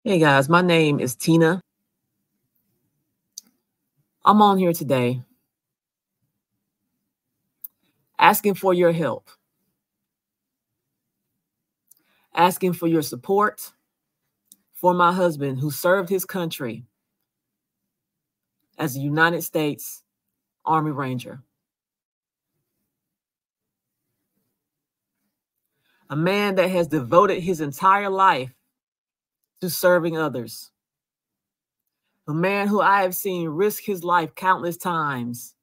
Hey guys, my name is Tina. I'm on here today asking for your help, asking for your support for my husband who served his country as a United States Army Ranger. A man that has devoted his entire life to serving others. A man who I have seen risk his life countless times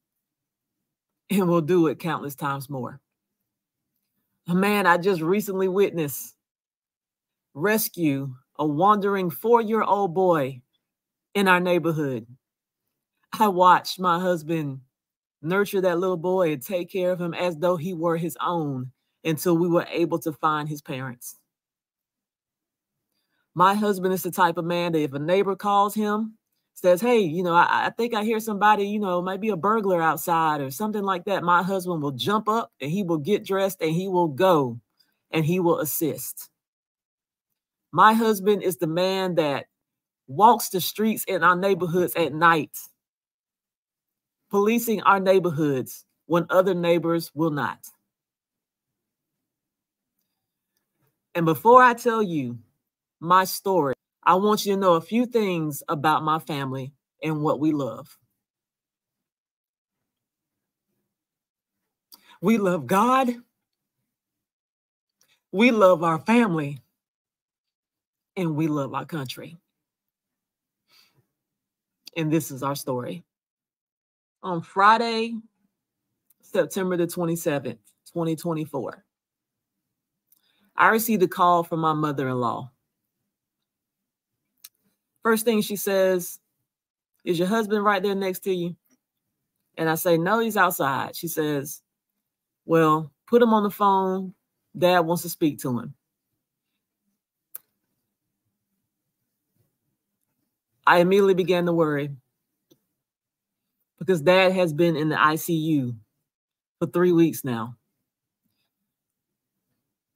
and will do it countless times more. A man I just recently witnessed rescue a wandering 4-year-old boy in our neighborhood. I watched my husband nurture that little boy and take care of him as though he were his own until we were able to find his parents. My husband is the type of man that if a neighbor calls him, says, hey, I think I hear somebody, might be a burglar outside or something like that, my husband will jump up and he will get dressed and he will go and he will assist. My husband is the man that walks the streets in our neighborhoods at night, policing our neighborhoods when other neighbors will not. And before I tell you my story, I want you to know a few things about my family and what we love. We love God. We love our family. And we love our country. And this is our story. On Friday, September the 27th, 2024, I received a call from my mother-in-law. First thing she says, is your husband right there next to you? And I say, no, he's outside. She says, well, put him on the phone. Dad wants to speak to him. I immediately began to worry because Dad has been in the ICU for 3 weeks now.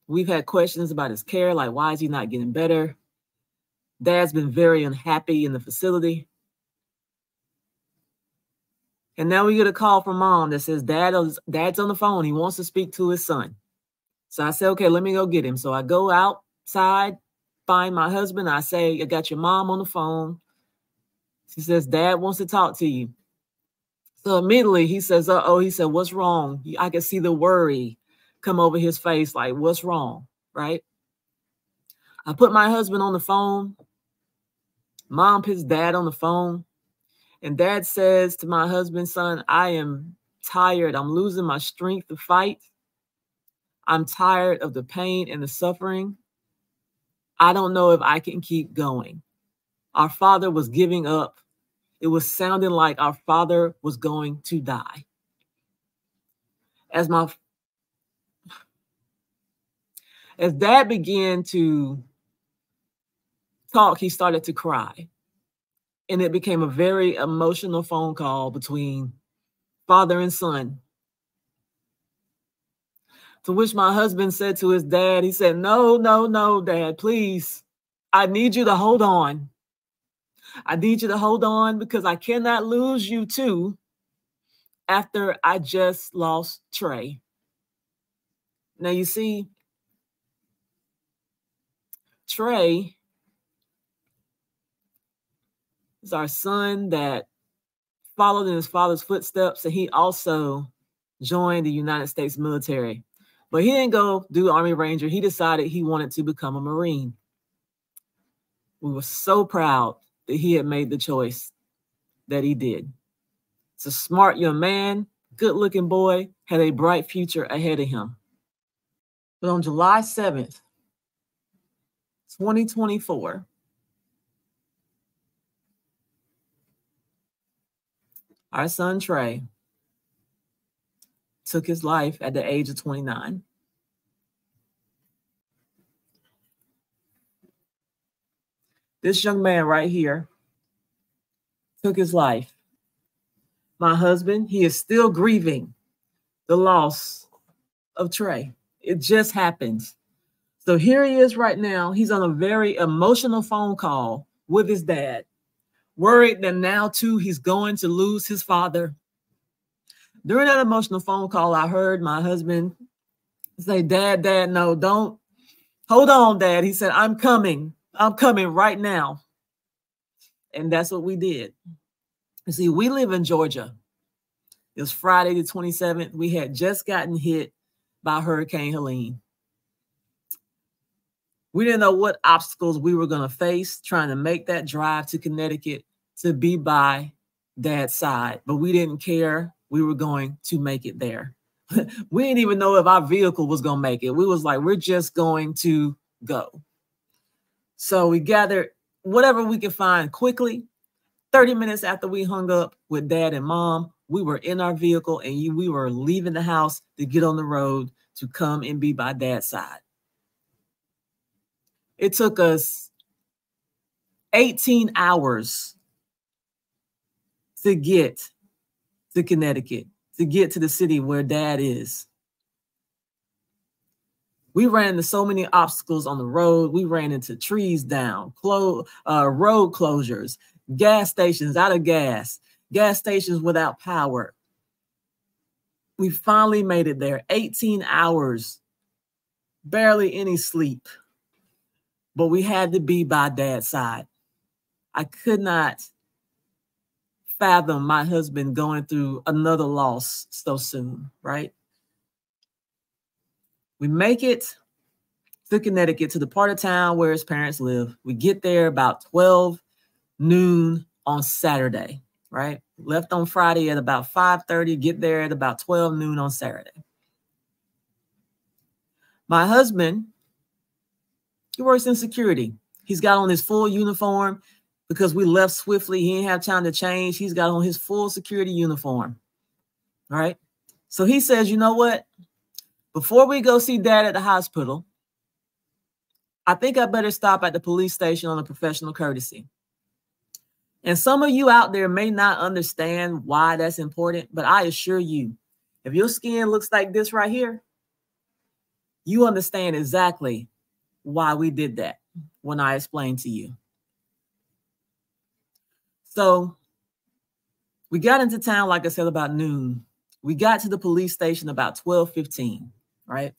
We've had questions about his care, like why is he not getting better? Dad's been very unhappy in the facility. And now we get a call from Mom that says Dad's on the phone. He wants to speak to his son. So I say, okay, let me go get him. So I go outside, find my husband. I say, I got your mom on the phone. She says, Dad wants to talk to you. So immediately he says, he said, what's wrong? I can see the worry come over his face, like, what's wrong, right? I put my husband on the phone. Mom puts Dad on the phone. And Dad says to my husband, son, I am tired. I'm losing my strength to fight. I'm tired of the pain and the suffering. I don't know if I can keep going. Our father was giving up. It was sounding like our father was going to die. As Dad began to talk, he started to cry. And it became a very emotional phone call between father and son. To which my husband said to his dad, he said, no, Dad, please. I need you to hold on. I need you to hold on because I cannot lose you too after I just lost Trey. Now, you see, Trey is our son that followed in his father's footsteps, and he also joined the United States military. But he didn't go do Army Ranger. He decided he wanted to become a Marine. We were so proud that he had made the choice that he did. It's a smart young man, good-looking boy, had a bright future ahead of him. But on July 7th, 2024, our son Trey took his life at the age of 29. This young man right here took his life. My husband, he is still grieving the loss of Trey. It just happened. So here he is right now. He's on a very emotional phone call with his dad, worried that now too he's going to lose his father. During that emotional phone call, I heard my husband say, Dad, no, don't. Hold on, Dad. He said, I'm coming right now. And that's what we did. You see, we live in Georgia. It was Friday the 27th. We had just gotten hit by Hurricane Helene. We didn't know what obstacles we were going to face trying to make that drive to Connecticut to be by Dad's side, but we didn't care. We were going to make it there. We didn't even know if our vehicle was going to make it. We was like, we're just going to go. So we gathered whatever we could find quickly. 30 minutes after we hung up with Dad and Mom, we were in our vehicle and we were leaving the house to get on the road to come and be by Dad's side. It took us 18 hours to get to Connecticut, to get to the city where Dad is. We ran into so many obstacles on the road. We ran into trees down, road closures, gas stations out of gas stations without power. We finally made it there. 18 hours, barely any sleep. But we had to be by Dad's side. I could not fathom my husband going through another loss so soon, right? We make it to Connecticut, to the part of town where his parents live. We get there about 12 noon on Saturday, right? Left on Friday at about 5:30, get there at about 12 noon on Saturday. My husband, he works in security. He's got on his full uniform because we left swiftly. He didn't have time to change. He's got on his full security uniform, right? So he says, you know what? Before we go see Dad at the hospital, I think I better stop at the police station on a professional courtesy. And some of you out there may not understand why that's important, but I assure you, if your skin looks like this right here, you understand exactly why we did that when I explained to you. So we got into town, like I said, about noon. We got to the police station about 12:15, right?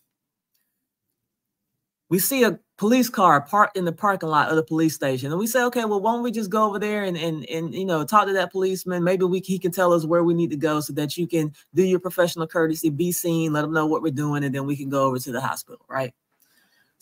We see a police car parked in the parking lot of the police station. And we say, okay, well, why don't we just go over there and you know, talk to that policeman? Maybe he can tell us where we need to go so that you can do your professional courtesy, be seen, let them know what we're doing, and then we can go over to the hospital, right?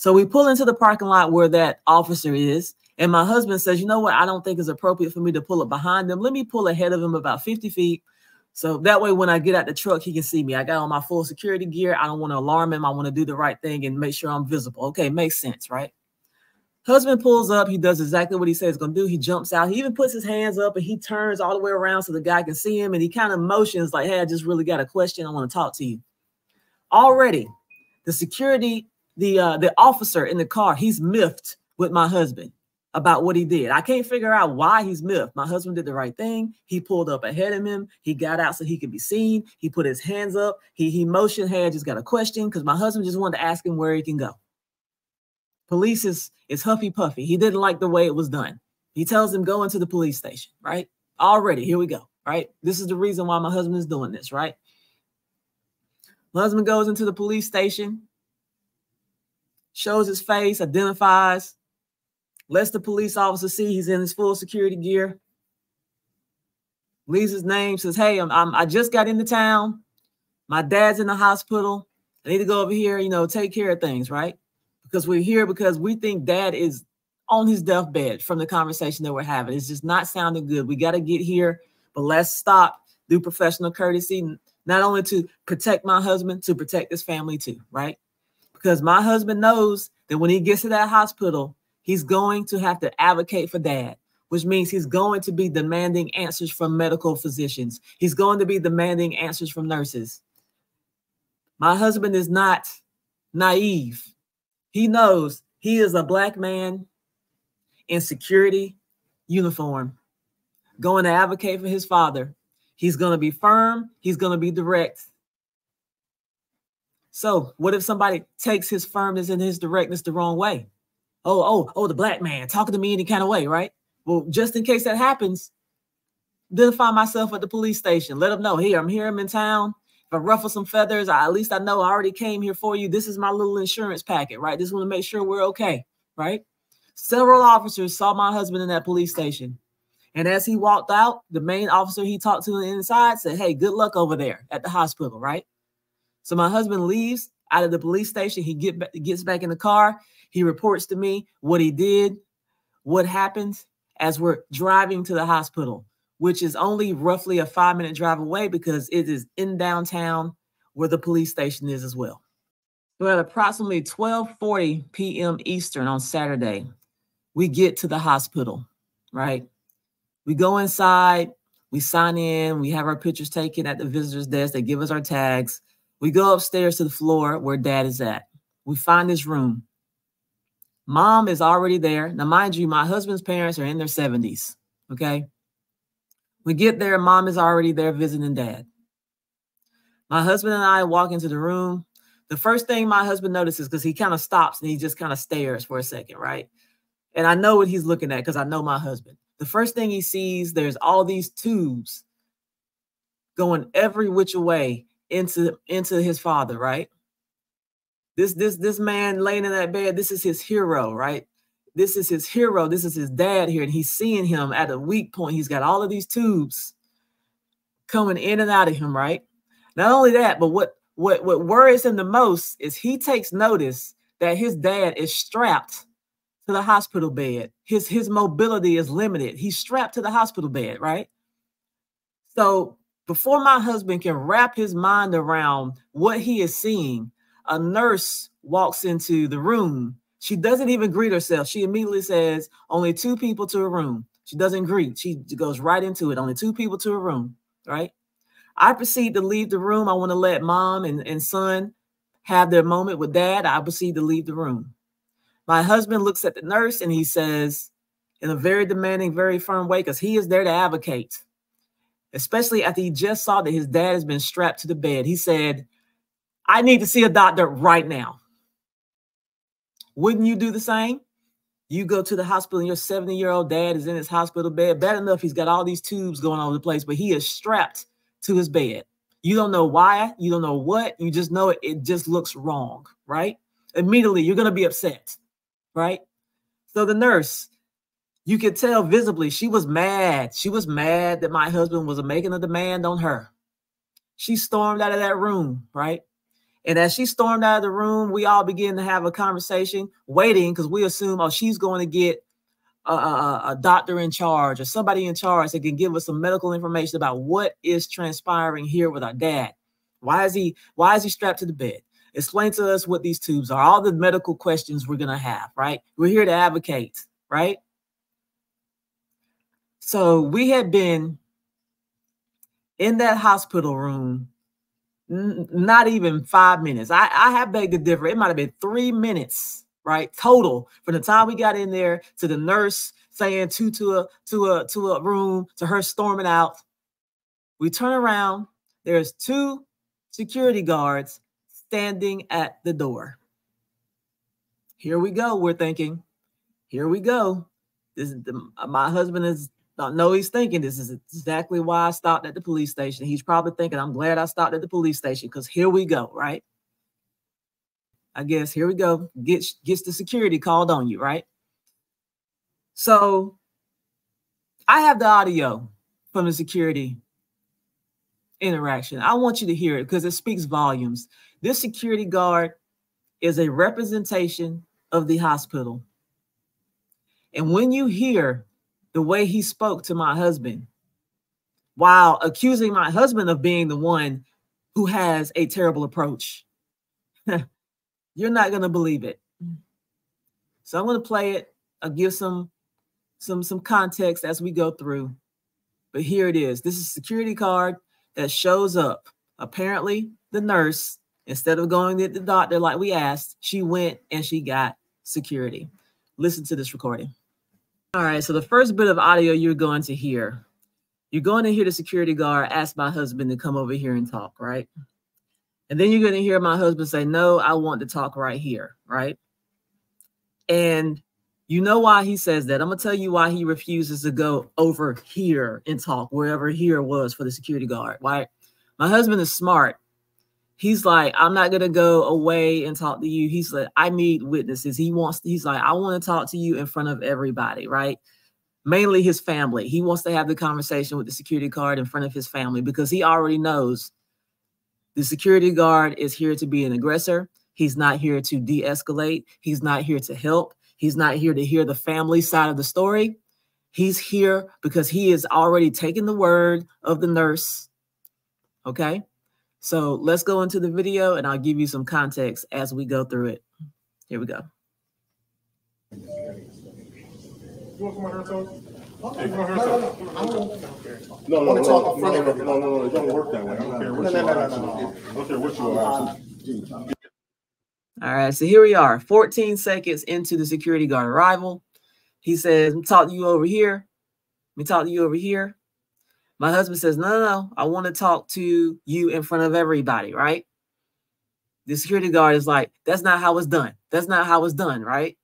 So we pull into the parking lot where that officer is. And my husband says, you know what? I don't think it's appropriate for me to pull up behind him. Let me pull ahead of him about 50 feet. So that way, when I get out the truck, he can see me. I got on my full security gear. I don't want to alarm him. I want to do the right thing and make sure I'm visible. Okay, makes sense, right? Husband pulls up. He does exactly what he says he's going to do. He jumps out. He even puts his hands up and he turns all the way around so the guy can see him. And he kind of motions like, hey, I just really got a question. I want to talk to you. Already, the security, the officer in the car, he's miffed with my husband about what he did. I can't figure out why he's miffed. My husband did the right thing. He pulled up ahead of him. He got out so he could be seen. He put his hands up. He motioned, hey, I just got a question, because my husband just wanted to ask him where he can go. Police is huffy puffy. He didn't like the way it was done. He tells him, go into the police station, right? Already, here we go, right? This is the reason why my husband is doing this, right? My husband goes into the police station, shows his face, identifies, lets the police officer see he's in his full security gear, leaves his name, says, hey, I just got into town. My dad's in the hospital. I need to go over here, you know, take care of things, right? Because we're here because we think Dad is on his deathbed from the conversation that we're having. It's just not sounding good. We got to get here, but let's stop, do professional courtesy, not only to protect my husband, to protect his family too, right? Because my husband knows that when he gets to that hospital, he's going to have to advocate for Dad, which means he's going to be demanding answers from medical physicians. He's going to be demanding answers from nurses. My husband is not naive. He knows he is a Black man in security uniform going to advocate for his father. He's going to be firm. He's going to be direct. So what if somebody takes his firmness and his directness the wrong way? Oh, the black man talking to me any kind of way, right? Well, just in case that happens, identify myself at the police station. Let them know, here, I'm here, I'm in town. If I ruffle some feathers, at least I know I already came here for you. This is my little insurance packet, right? Just want to make sure we're okay, right? Several officers saw my husband in that police station. And as he walked out, the main officer he talked to on the inside said, hey, good luck over there at the hospital, right? So my husband leaves out of the police station. He gets back in the car. He reports to me what he did, what happened as we're driving to the hospital, which is only roughly a 5-minute drive away because it is in downtown where the police station is as well. So at approximately 12:40 p.m. Eastern on Saturday, we get to the hospital, right? We go inside, we sign in, we have our pictures taken at the visitor's desk. They give us our tags. We go upstairs to the floor where dad is at. We find his room. Mom is already there. Now, mind you, my husband's parents are in their 70s, okay? We get there, mom is already there visiting dad. My husband and I walk into the room. The first thing my husband notices, because he kind of stops and he just kind of stares for a second, right? And I know what he's looking at because I know my husband. The first thing he sees, there's all these tubes going every which way into his father, right? This man laying in that bed, this is his hero, right? This is his hero. This is his dad here. And he's seeing him at a weak point. He's got all of these tubes coming in and out of him, right? Not only that, but what worries him the most is he takes notice that his dad is strapped to the hospital bed. His mobility is limited. He's strapped to the hospital bed, right? So before my husband can wrap his mind around what he is seeing, a nurse walks into the room. She doesn't even greet herself. She immediately says, only 2 people to a room. She doesn't greet. She goes right into it. Only 2 people to a room, right? I proceed to leave the room. I want to let mom and son have their moment with dad. I proceed to leave the room. My husband looks at the nurse and he says, in a very demanding, very firm way, because he is there to advocate, especially after he just saw that his dad has been strapped to the bed. He said, I need to see a doctor right now. Wouldn't you do the same? You go to the hospital and your 70-year-old dad is in his hospital bed. Bad enough, he's got all these tubes going all over the place, but he is strapped to his bed. You don't know why. You don't know what. You just know it just looks wrong, right? Immediately, you're going to be upset, right? So the nurse, you could tell visibly, she was mad. She was mad that my husband was making a demand on her. She stormed out of that room, right? And as she stormed out of the room, we all began to have a conversation, waiting, because we assume, oh, she's going to get a doctor in charge or somebody in charge that can give us some medical information about what is transpiring here with our dad. Why is he strapped to the bed? Explain to us what these tubes are, all the medical questions we're going to have, right? We're here to advocate, right? So we had been in that hospital room not even 5 minutes. I have begged to differ. It might have been 3 minutes, right? Total from the time we got in there to the nurse saying to a room, to her storming out. We turn around. There's 2 security guards standing at the door. Here we go. We're thinking, here we go. This is my husband is. No, he's thinking this is exactly why I stopped at the police station. He's probably thinking, I'm glad I stopped at the police station because here we go, right? I guess here we go. Gets the security called on you, right? So I have the audio from the security interaction. I want you to hear it because it speaks volumes. This security guard is a representation of the hospital. And when you hear the way he spoke to my husband while accusing my husband of being the one who has a terrible approach, you're not going to believe it. So I'm going to play it. I'll give some context as we go through. But here it is. This is a security card that shows up. Apparently, the nurse, instead of going to the doctor like we asked, she went and she got security. Listen to this recording. All right, so the first bit of audio you're going to hear the security guard ask my husband to come over here and talk, right? And then you're going to hear my husband say, no, I want to talk right here, right? And you know why he says that. I'm going to tell you why he refuses to go over here and talk, wherever here was for the security guard, right? My husband is smart. He's like, I'm not going to go away and talk to you. He's like, I need witnesses. He's like, I want to talk to you in front of everybody, right? Mainly his family. He wants to have the conversation with the security guard in front of his family because he already knows the security guard is here to be an aggressor. He's not here to de-escalate. He's not here to help. He's not here to hear the family side of the story. He's here because he has already taken the word of the nurse. Okay? So let's go into the video and I'll give you some context as we go through it. Here we go. You want to come out here and talk? Hey, come out here and talk. No, it don't work that way. I don't care what you are. I don't care what you are. All right, so here we are, 14 seconds into the security guard arrival. He says, "Let me talk to you over here. Let me talk to you over here." My husband says, no, I want to talk to you in front of everybody, right? The security guard is like, that's not how it's done. That's not how it's done, right?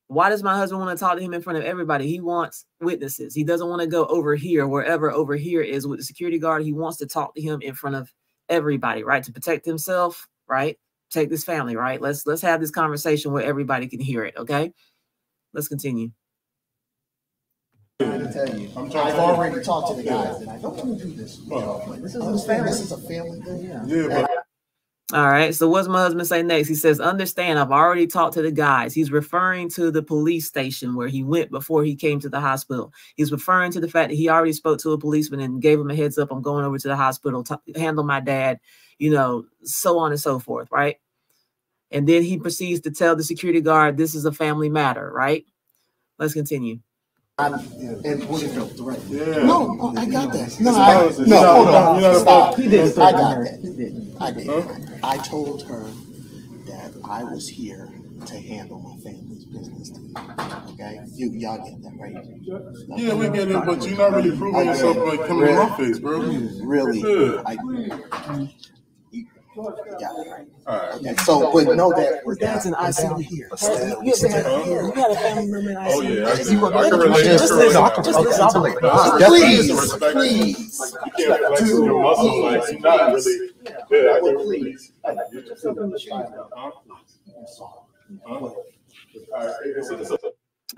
Why does my husband want to talk to him in front of everybody? He wants witnesses. He doesn't want to go over here, wherever over here is with the security guard. He wants to talk to him in front of everybody, right? To protect himself, right? Protect his family, right? Let's have this conversation where everybody can hear it, okay? Let's continue. To tell you, I've already talked to the guys, and I don't want to do this. This is a family thing. Yeah. All right. So what's my husband say next? He says, understand, I've already talked to the guys. He's referring to the police station where he went before he came to the hospital. He's referring to the fact that he already spoke to a policeman and gave him a heads up. I'm going over to the hospital to handle my dad, you know, so on and so forth. Right. And then he proceeds to tell the security guard, this is a family matter. Right. Let's continue. No, I got that. Hold on. Stop. He did. I got that. I did. I told her that I was here to handle my family's business. Okay, y'all get that, right? Yeah, we get it, but you're not really proving yourself like coming in my face, bro. Really? Yeah, right. All right. Okay. So, but know that we're down here. You got a family member in ICU. Oh yeah, I can relate. Just please. You can't flex your muscle like you're not really. Yeah, I can relate.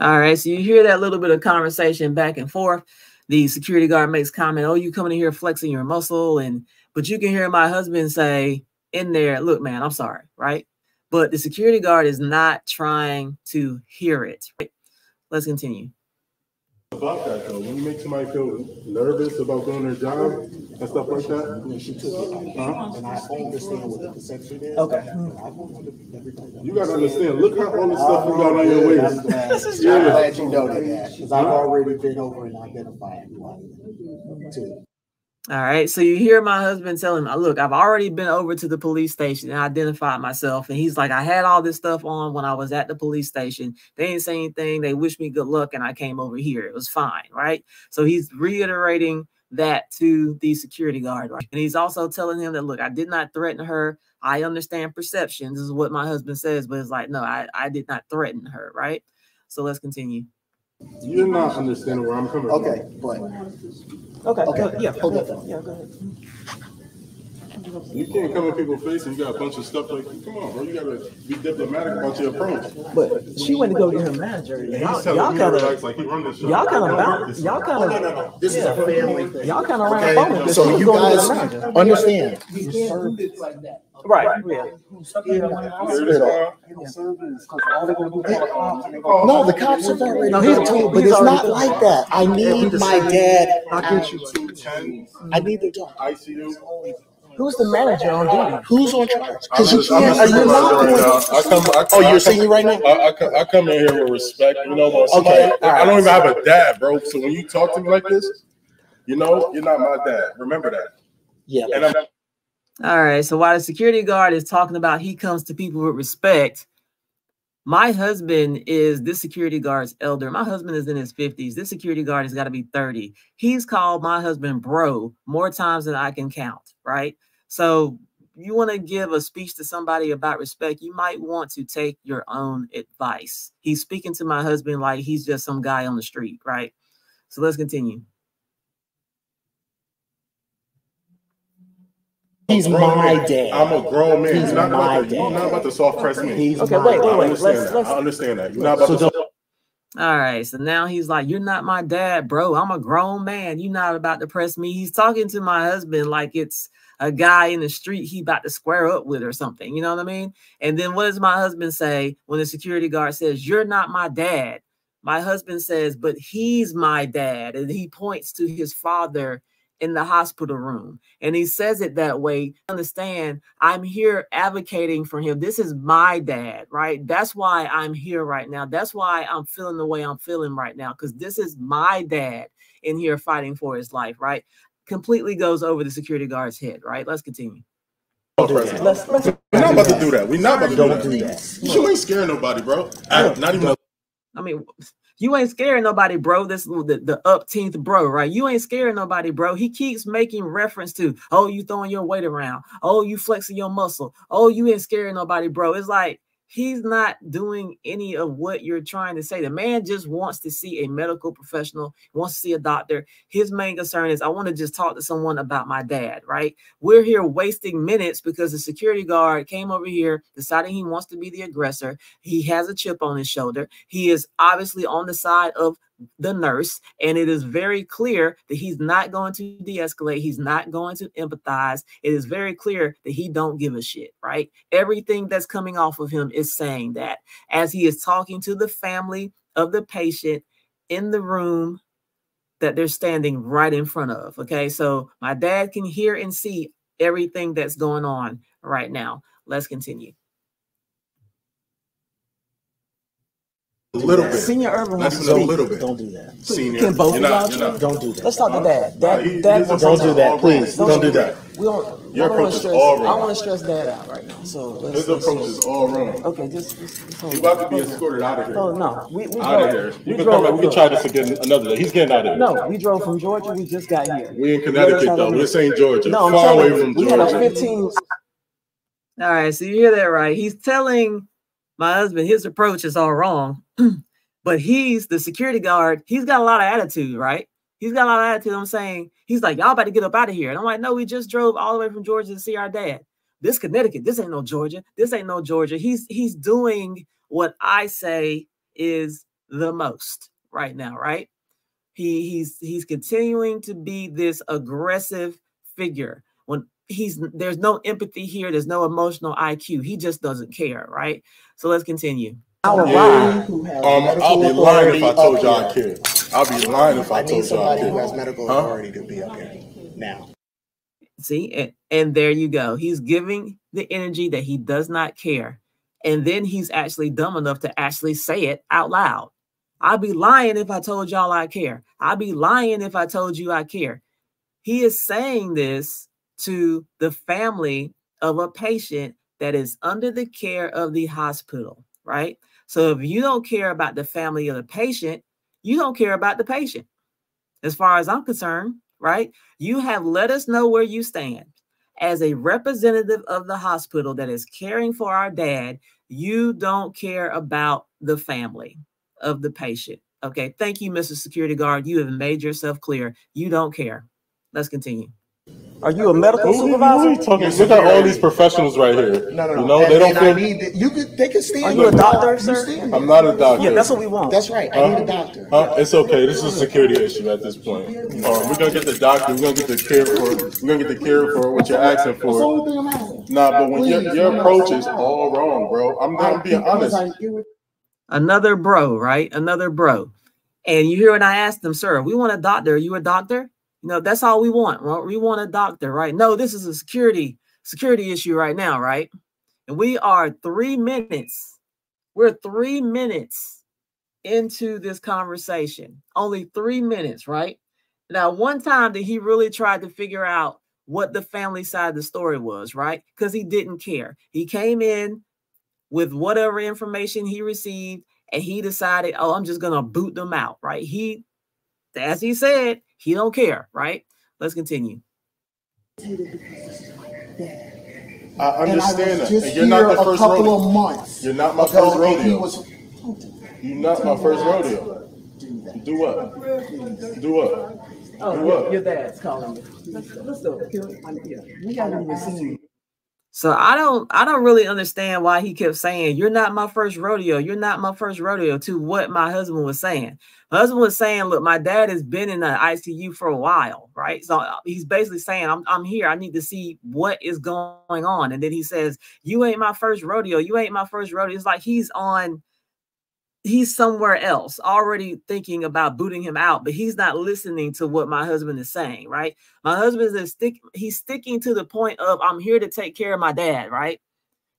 All right, so you hear that little bit of conversation back and forth. The security guard makes comment, "Oh, you coming in here flexing your muscle," but you can hear my husband say in there, "Look, man, I'm sorry," right? But the security guard is not trying to hear it. Right? Let's continue. About that though, when you make somebody feel nervous about doing their job and stuff like that. Yeah, she took it. And I understand what the perception is. Okay. You gotta understand. Look how all the stuff you got on your waist. I'm glad you know that because I've already been over and identified who I am too. All right. So you hear my husband tell him, look, I've already been over to the police station and identified myself. And he's like, I had all this stuff on when I was at the police station. They didn't say anything. They wished me good luck. And I came over here. It was fine. Right. So he's reiterating that to the security guard. Right? And he's also telling him that, look, I did not threaten her. I understand perception. This is what my husband says. But it's like, no, I did not threaten her. Right. So let's continue. You're not understanding where I'm coming from. Okay, but yeah, hold on. Yeah, go ahead. You can't come in people's face and you got a bunch of stuff like, come on, bro, you gotta be diplomatic about your approach. But she went to go get her manager. Y'all kind of, like he run this show. No. This is a family thing. Y'all kind of ran up on it. So you guys understand. Right. Yeah. No, the cops have already told, but it's not like that. I need my dad. I need the dog. ICU. Who's the manager on duty? Who's on charge? Because you can't. You're not going. You're seeing right now. I come in here with respect. You know what? Okay. I don't even have a dad, bro. So when you talk to me like this, you know you're not my dad. Remember that. Yeah. And all right. So while the security guard is talking about he comes to people with respect, my husband is this security guard's elder. My husband is in his 50s. This security guard has got to be 30. He's called my husband bro more times than I can count. Right. So you want to give a speech to somebody about respect, you might want to take your own advice. He's speaking to my husband like he's just some guy on the street, right? So let's continue. He's my dad. I'm a grown man. He's my dad. You're not about to soft press me. Okay, wait. I understand that. You're not about to. All right, so now he's like, you're not my dad, bro. I'm a grown man. You're not about to press me. He's talking to my husband like it's a guy in the street he about to square up with or something. You know what I mean? And then what does my husband say when the security guard says, you're not my dad? My husband says, but he's my dad. And he points to his father in the hospital room. And he says it that way. Understand, I'm here advocating for him. This is my dad, right? That's why I'm here right now. That's why I'm feeling the way I'm feeling right now, because this is my dad in here fighting for his life, right? Completely goes over the security guard's head, right? Let's continue. We're not about to do that. We're not about to do that. You ain't scaring nobody, bro. Not even. I mean, you ain't scaring nobody, bro. This the upteenth bro, right? You ain't scaring nobody, bro. He keeps making reference to, oh, you throwing your weight around. Oh, you flexing your muscle. Oh, you ain't scaring nobody, bro. It's like he's not doing any of what you're trying to say. The man just wants to see a medical professional, wants to see a doctor. His main concern is, I want to just talk to someone about my dad, right? We're here wasting minutes because the security guard came over here deciding he wants to be the aggressor. He has a chip on his shoulder. He is obviously on the side of the nurse, and it is very clear that he's not going to de-escalate. He's not going to empathize. It is very clear that he don't give a shit, right? Everything that's coming off of him is saying that as he is talking to the family of the patient in the room that they're standing right in front of. Okay, so my dad can hear and see everything that's going on right now. Let's continue. A little bit. Senior Urban wants to speak. A little bit. Don't do that. Senior. Can both of y'all don't do that. Let's talk to Dad. Dad don't do that, please. Don't do that. We don't. Your approach is all wrong. I want to stress Dad out right now. So his approach is all wrong. Okay, just He's about to be escorted out of here. Oh no, we out of here. You can come back. We can try this again another day. He's getting out of here. No, we drove from Georgia. We just got here. We in Connecticut though. We're saying Georgia. No, far away from we Georgia. Had a 15. All right, so you hear that right? He's telling my husband his approach is all wrong. But he's the security guard. He's got a lot of attitude, right? He's got a lot of attitude. I'm saying, he's like, y'all about to get up out of here. And I'm like, no, we just drove all the way from Georgia to see our dad. This Connecticut, this ain't no Georgia. This ain't no Georgia. He's doing what I say is the most right now, right? He's continuing to be this aggressive figure. When there's no empathy here, there's no emotional IQ. He just doesn't care, right? So let's continue. I'll be lying if I told y'all I care. I'll be lying if I told y'all I care. Somebody who has medical authority to be up here now. See, and there you go. He's giving the energy that he does not care. And then he's actually dumb enough to actually say it out loud. I'd be lying if I told y'all I care. I'd be lying if I told you I care. He is saying this to the family of a patient that is under the care of the hospital, right? So if you don't care about the family of the patient, you don't care about the patient. As far as I'm concerned, right? You have let us know where you stand. As a representative of the hospital that is caring for our dad, you don't care about the family of the patient. Okay, thank you, Mr. Security Guard. You have made yourself clear. You don't care. Let's continue. Are you a medical supervisor? Look at all these professionals right here. No. You know, they don't feel. They can stand. Are you a doctor, sir? I'm not a doctor. Yeah, that's what we want. That's right. I need a doctor. It's okay. This is a security issue at this point. We're gonna get the doctor. We're gonna get the care for. We're gonna get the care for what you're asking for. Nah, but when your approach is all wrong, bro. I'm being honest. Another bro, right? Another bro. And you hear when I asked them, sir, we want a doctor. Are you a doctor? You know, that's all we want. Well, we want a doctor, right? No, this is a security issue right now, right? And we are 3 minutes. We're 3 minutes into this conversation. Only 3 minutes, right? Now, one time that he really tried to figure out what the family side of the story was, right? Because he didn't care. He came in with whatever information he received, and he decided, oh, I'm just going to boot them out, right? As he said, he don't care, right? Let's continue. I understand that. Just and you're not the first a couple rodeo. of months. You're not my first rodeo. You're not my first rodeo. Do what? Do what? Oh, do what? Your dad's calling you. Let's do it. Yeah, we haven't even seen you. So I don't really understand why he kept saying, "You're not my first rodeo. You're not my first rodeo," to what my husband was saying. My husband was saying, "Look, my dad has been in the ICU for a while, right? So he's basically saying, I'm here. I need to see what is going on." And then he says, "You ain't my first rodeo. You ain't my first rodeo." It's like he's somewhere else already thinking about booting him out, but he's not listening to what my husband is saying, right? My husband is he's sticking to the point of, I'm here to take care of my dad, right?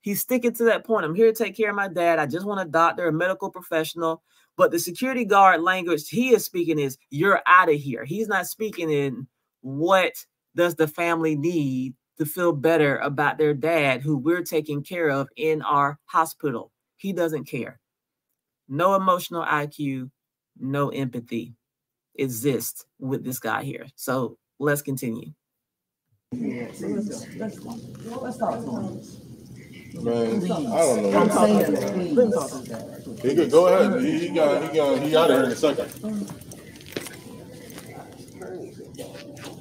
He's sticking to that point. I'm here to take care of my dad. I just want a doctor, a medical professional. But the security guard language he is speaking is, you're out of here. He's not speaking in what does the family need to feel better about their dad, who we're taking care of in our hospital. He doesn't care. No emotional IQ, no empathy exists with this guy here. So let's continue. Yeah, so let's go. Let's talk to him. Man, I don't know. I'm saying, he could go ahead. He out of here in a second.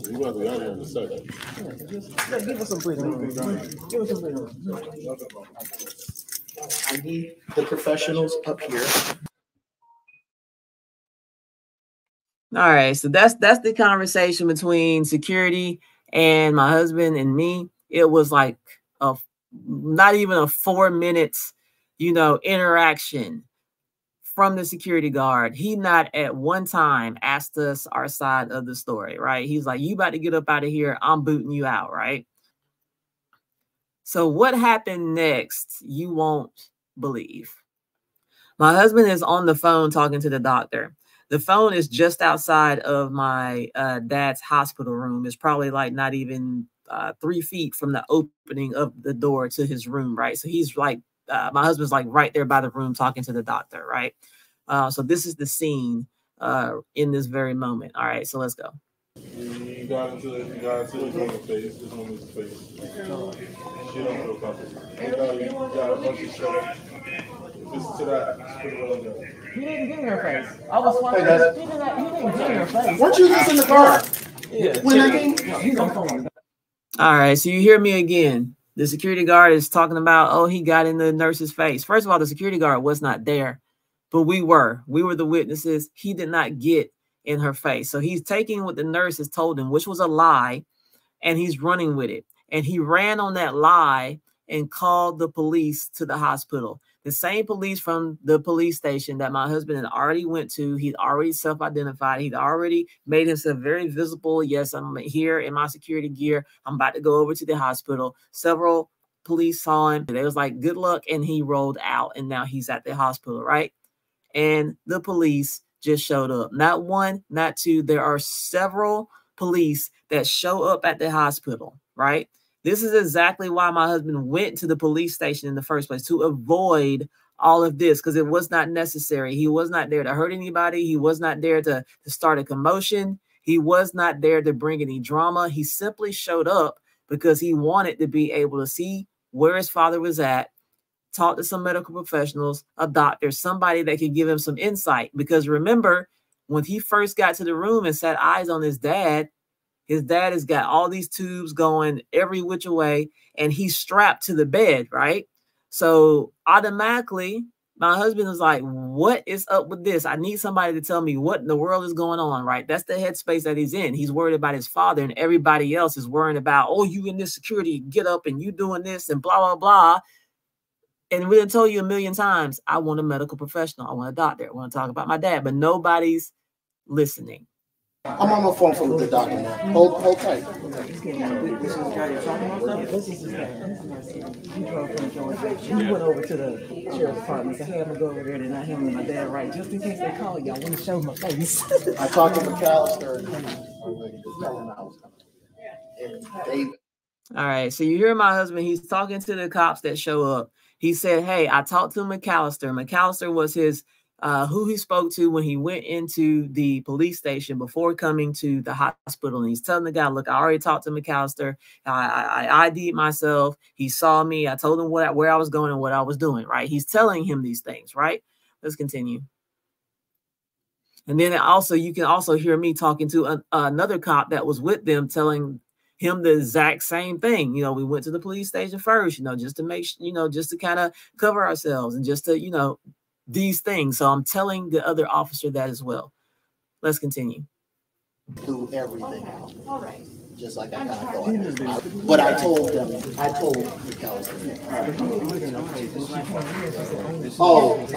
He about to be out of here in a second. Yeah, give us some breathing room. Give us some breathing room. I need the professionals up here. All right, so that's the conversation between security and my husband and me. It was like not even a 4 minutes, interaction from the security guard. He not at one time asked us our side of the story, right? He's like, "You about to get up out of here. I'm booting you out," right? So what happened next, you won't believe. My husband is on the phone talking to the doctor. The phone is just outside of my dad's hospital room. It's probably like not even 3 feet from the opening of the door to his room, right? So he's like, my husband's like right there by the room talking to the doctor, right? So this is the scene in this very moment. All right, so let's go. You got into his woman's face. His woman's face. She don't feel comfortable. You got a bunch of stuff. Listen to that. He didn't get in her face. I was watching. He didn't get in her face. Weren't you just in the car? Yeah. When I came? No, he's on the phone. All right, so you hear me again. The security guard is talking about, oh, he got in the nurse's face. First of all, the security guard was not there, but we were the witnesses. He did not get in her face. So he's taking what the nurse has told him, which was a lie, and he's running with it. And he ran on that lie and called the police to the hospital. The same police from the police station that my husband had already went to. He'd already self-identified. He'd already made himself very visible. Yes, I'm here in my security gear. I'm about to go over to the hospital. Several police saw him. They was like, good luck. And he rolled out. And now he's at the hospital, right? And the police just showed up. Not one, not two. There are several police that show up at the hospital, right? This is exactly why my husband went to the police station in the first place, to avoid all of this, because it was not necessary. He was not there to hurt anybody. He was not there to start a commotion. He was not there to bring any drama. He simply showed up because he wanted to be able to see where his father was at, talk to some medical professionals, a doctor, somebody that could give him some insight. Because remember, when he first got to the room and set eyes on his dad has got all these tubes going every which way, and he's strapped to the bed, right? So automatically, my husband was like, what is up with this? I need somebody to tell me what in the world is going on, right? That's the headspace that he's in. He's worried about his father, and everybody else is worrying about, oh, you in this security, get up and you doing this and blah, blah, blah. And we done told you a million times, I want a medical professional. I want a doctor. I want to talk about my dad, but nobody's listening. I'm on the phone from the doctor now. Hold tight. This is the guy you're talking about? This is his dad. He drove from Georgia. He went over to the sheriff's department to have him go over there and not him and my dad, right? Just in case they call you, I want to show my face. I talked to McAllister and I was coming. And David. All right, so you hear my husband. He's talking to the cops that show up. He said, hey, I talked to McAllister. McAllister was his who he spoke to when he went into the police station before coming to the hospital. And he's telling the guy, look, I already talked to McAllister. I ID'd myself. He saw me. I told him where I was going and what I was doing, right? He's telling him these things, right? Let's continue. And then also, you can also hear me talking to another cop that was with them, telling him the exact same thing. You know, we went to the police station first, you know, just to make, you know, just to kind of cover ourselves and just to, you know, these things. So I'm telling the other officer that as well. Let's continue. Do everything. All right. Just like I got thought. But I told them, McAllister. Oh, you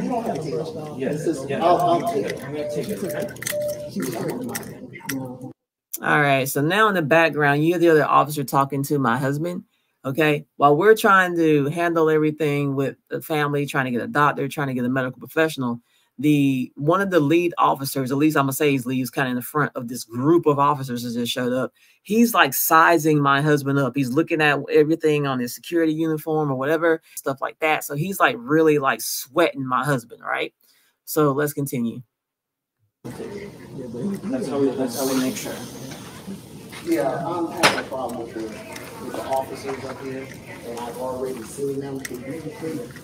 don't have to take it. Yes, I'll take it. All right. So now in the background, you hear the other officer talking to my husband. Okay. While we're trying to handle everything with the family, trying to get a doctor, trying to get a medical professional, one of the lead officers, at least I'm gonna say he's lead, he's kind of in the front of this group of officers that just showed up. He's like sizing my husband up. He's looking at everything on his security uniform or whatever, stuff like that. So he's like really like sweating my husband, right? So let's continue. That's how we make sure. Yeah, I'm having a problem with the officers up here, and I've already seen them.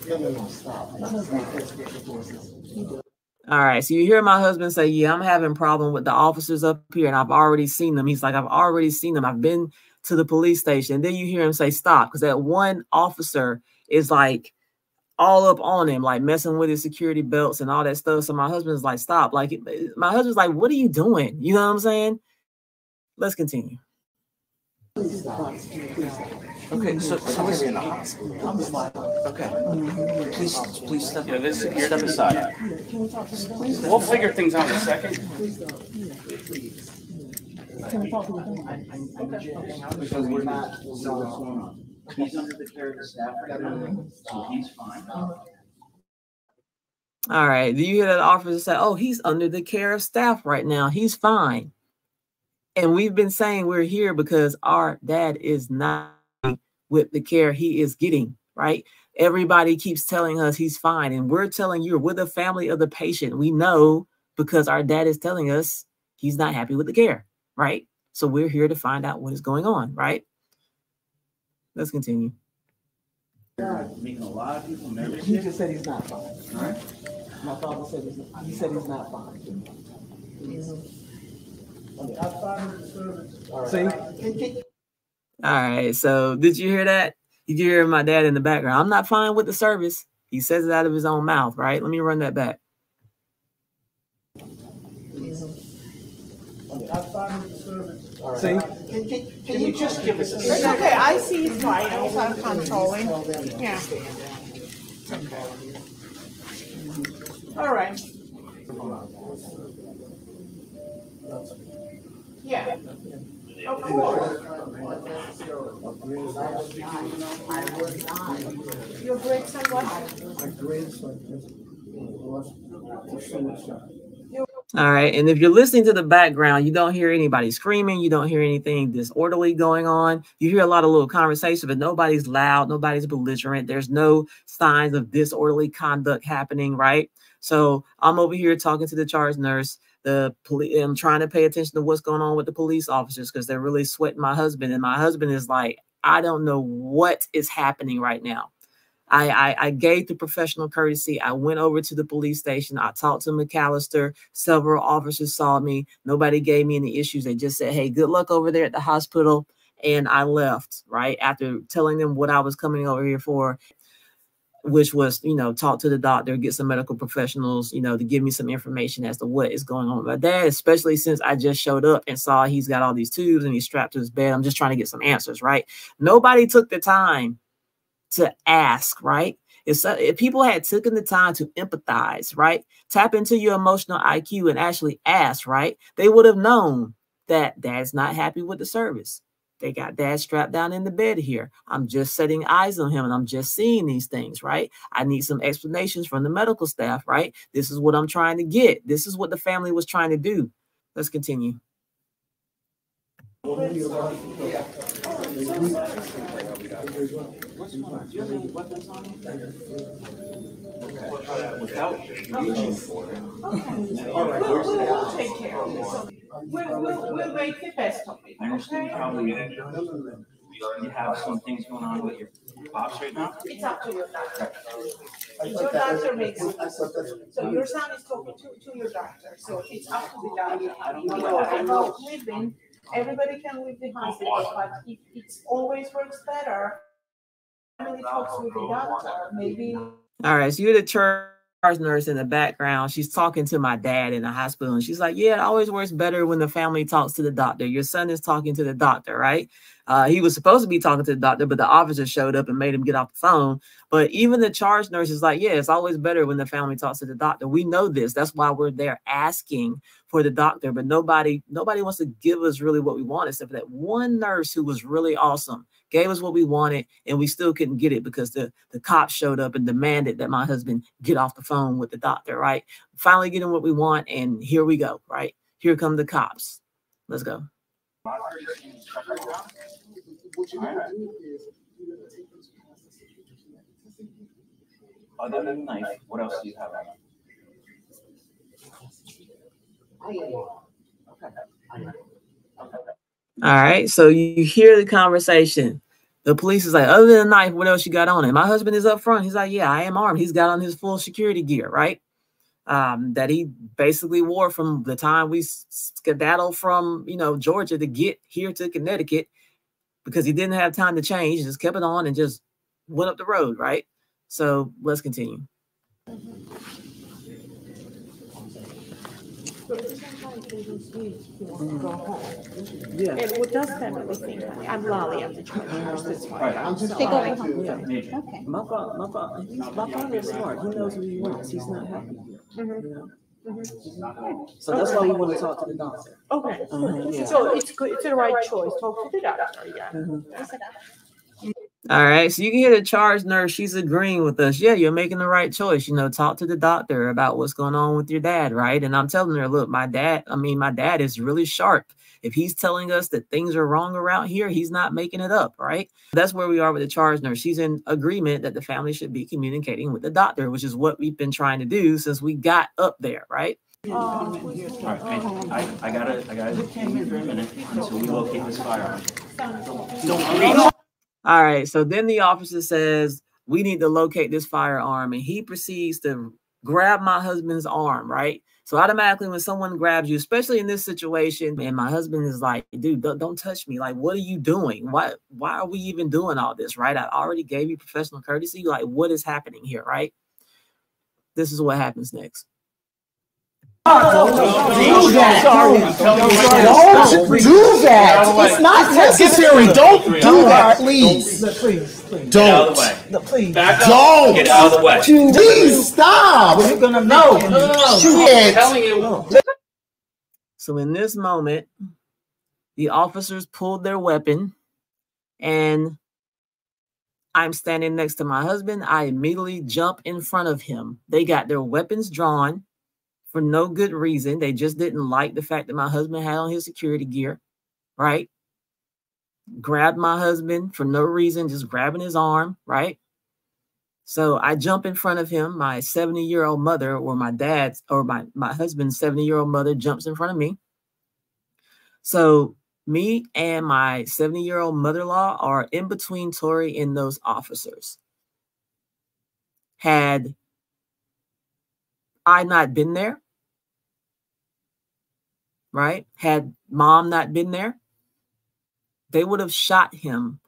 No, stop. All right, so you hear my husband say, yeah, I'm having a problem with the officers up here, and I've already seen them. He's like, I've already seen them. I've been to the police station. And then you hear him say, stop, because that one officer is like all up on him, like messing with his security belts and all that stuff. So my husband's like, stop. Like, my husband's like, what are you doing? You know what I'm saying? Let's continue. Okay, so we're in the hospital. Okay. Please step. Yeah, step aside. We'll figure things out in a second. Because we're not. He's under the care of the staff right now, so he's fine. All right. Do you hear that officer say, oh, he's under the care of staff right now. He's fine. And we've been saying we're here because our dad is not with the care he is getting, right? Everybody keeps telling us he's fine. And we're telling you, we're the family of the patient. We know because our dad is telling us he's not happy with the care, right? So we're here to find out what is going on, right? Let's continue. Making a lot of people nervous. He just said he's not fine. All right. My father said he's not fine. All right. So did you hear that? Did you hear my dad in the background? I'm not fine with the service. He says it out of his own mouth, right? Let me run that back. See? Can you just give us a It's okay. I see his vitals. I'm controlling. Yeah. All right. Yeah. Of course. Your grandson what? My grandson All right. And if you're listening to the background, you don't hear anybody screaming. You don't hear anything disorderly going on. You hear a lot of little conversation, but nobody's loud. Nobody's belligerent. There's no signs of disorderly conduct happening, right? So I'm over here talking to the charge nurse. I'm trying to pay attention to what's going on with the police officers because they're really sweating my husband. And my husband is like, I don't know what is happening right now. I gave the professional courtesy. I went over to the police station. I talked to McAllister. Several officers saw me. Nobody gave me any issues. They just said, hey, good luck over there at the hospital. And I left, right, after telling them what I was coming over here for, which was, you know, talk to the doctor, get some medical professionals, you know, to give me some information as to what is going on with my dad, especially since I just showed up and saw he's got all these tubes and he's strapped to his bed. I'm just trying to get some answers, right? Nobody took the time to ask, right? If people had taken the time to empathize, right? Tap into your emotional IQ and actually ask, right? They would have known that dad's not happy with the service. They got dad strapped down in the bed here. I'm just setting eyes on him and I'm just seeing these things, right? I need some explanations from the medical staff, right? This is what I'm trying to get. This is what the family was trying to do. Let's continue. What's going on? Do you have any weapons on you? Without reaching for it. We'll take care of this. We'll make the best of it. I understand probably you have some things going on with your pops right now. It's up to your doctor. Your doctor makes it. So your son is talking to your doctor. So it's up to the doctor. I don't know You what happened. know, living, everybody can leave the hospital, but it always works better. Family talks with the doctor, maybe. All right, so you're the charge nurse in the background. She's talking to my dad in the hospital, and she's like, yeah, it always works better when the family talks to the doctor. Your son is talking to the doctor, right? He was supposed to be talking to the doctor, but the officer showed up and made him get off the phone. But even the charge nurse is like, yeah, it's always better when the family talks to the doctor. We know this. That's why we're there asking for the doctor. But nobody wants to give us really what we want, except for that one nurse who was really awesome, gave us what we wanted, and we still couldn't get it because the cops showed up and demanded that my husband get off the phone with the doctor, right? Finally getting what we want, and here we go, right? Here come the cops. Let's go. Other than knife, what else do you have on? All right, so you hear the conversation. The police is like, other than a knife, what else you got on it? My husband is up front. He's like, yeah, I am armed. He's got on his full security gear, right? That he basically wore from the time we skedaddled from, Georgia to get here to Connecticut, because he didn't have time to change. He just kept it on and just went up the road, right? So let's continue. Yeah. And what does family think? I'm Lolly. I'm the charge nurse. That's why. I'm just Take over. Okay. My father is smart. He knows what he wants. He's not happy here. So that's why we want to talk to the doctor. Okay. Yeah. So it's good. It's the right choice. Talk to the doctor. Yeah. All right, so you can hear the charge nurse. She's agreeing with us. Yeah, you're making the right choice. Talk to the doctor about what's going on with your dad, right? And I'm telling her, look, my dad is really sharp. If he's telling us that things are wrong around here, he's not making it up, right? That's where we are with the charge nurse. She's in agreement that the family should be communicating with the doctor, which is what we've been trying to do since we got up there, right? All right, I gotta hang here for a minute until we locate this firearm. All right, so then the officer says, we need to locate this firearm, and he proceeds to grab my husband's arm, right? So automatically when someone grabs you, especially in this situation, and my husband is like, dude, don't touch me. Like, what are you doing? Why are we even doing all this, right? I already gave you professional courtesy. Like, what is happening here, right? This is what happens next. Don't do that. Don't do that. It's not necessary. Don't do that, please. Don't. Please. Back up. Get out of the way. Please stop. We're gonna know. Shit. Telling you. So in this moment, the officers pulled their weapon, and I'm standing next to my husband. I immediately jump in front of him. They got their weapons drawn for no good reason. They just didn't like the fact that my husband had on his security gear, right? Grabbed my husband for no reason, just grabbing his arm, right? So I jump in front of him. My 70-year-old mother, or my dad's, or my husband's 70-year-old mother jumps in front of me. So me and my 70-year-old mother-in-law are in between Tori and those officers. Had I not been there, right? Had mom not been there, they would have shot him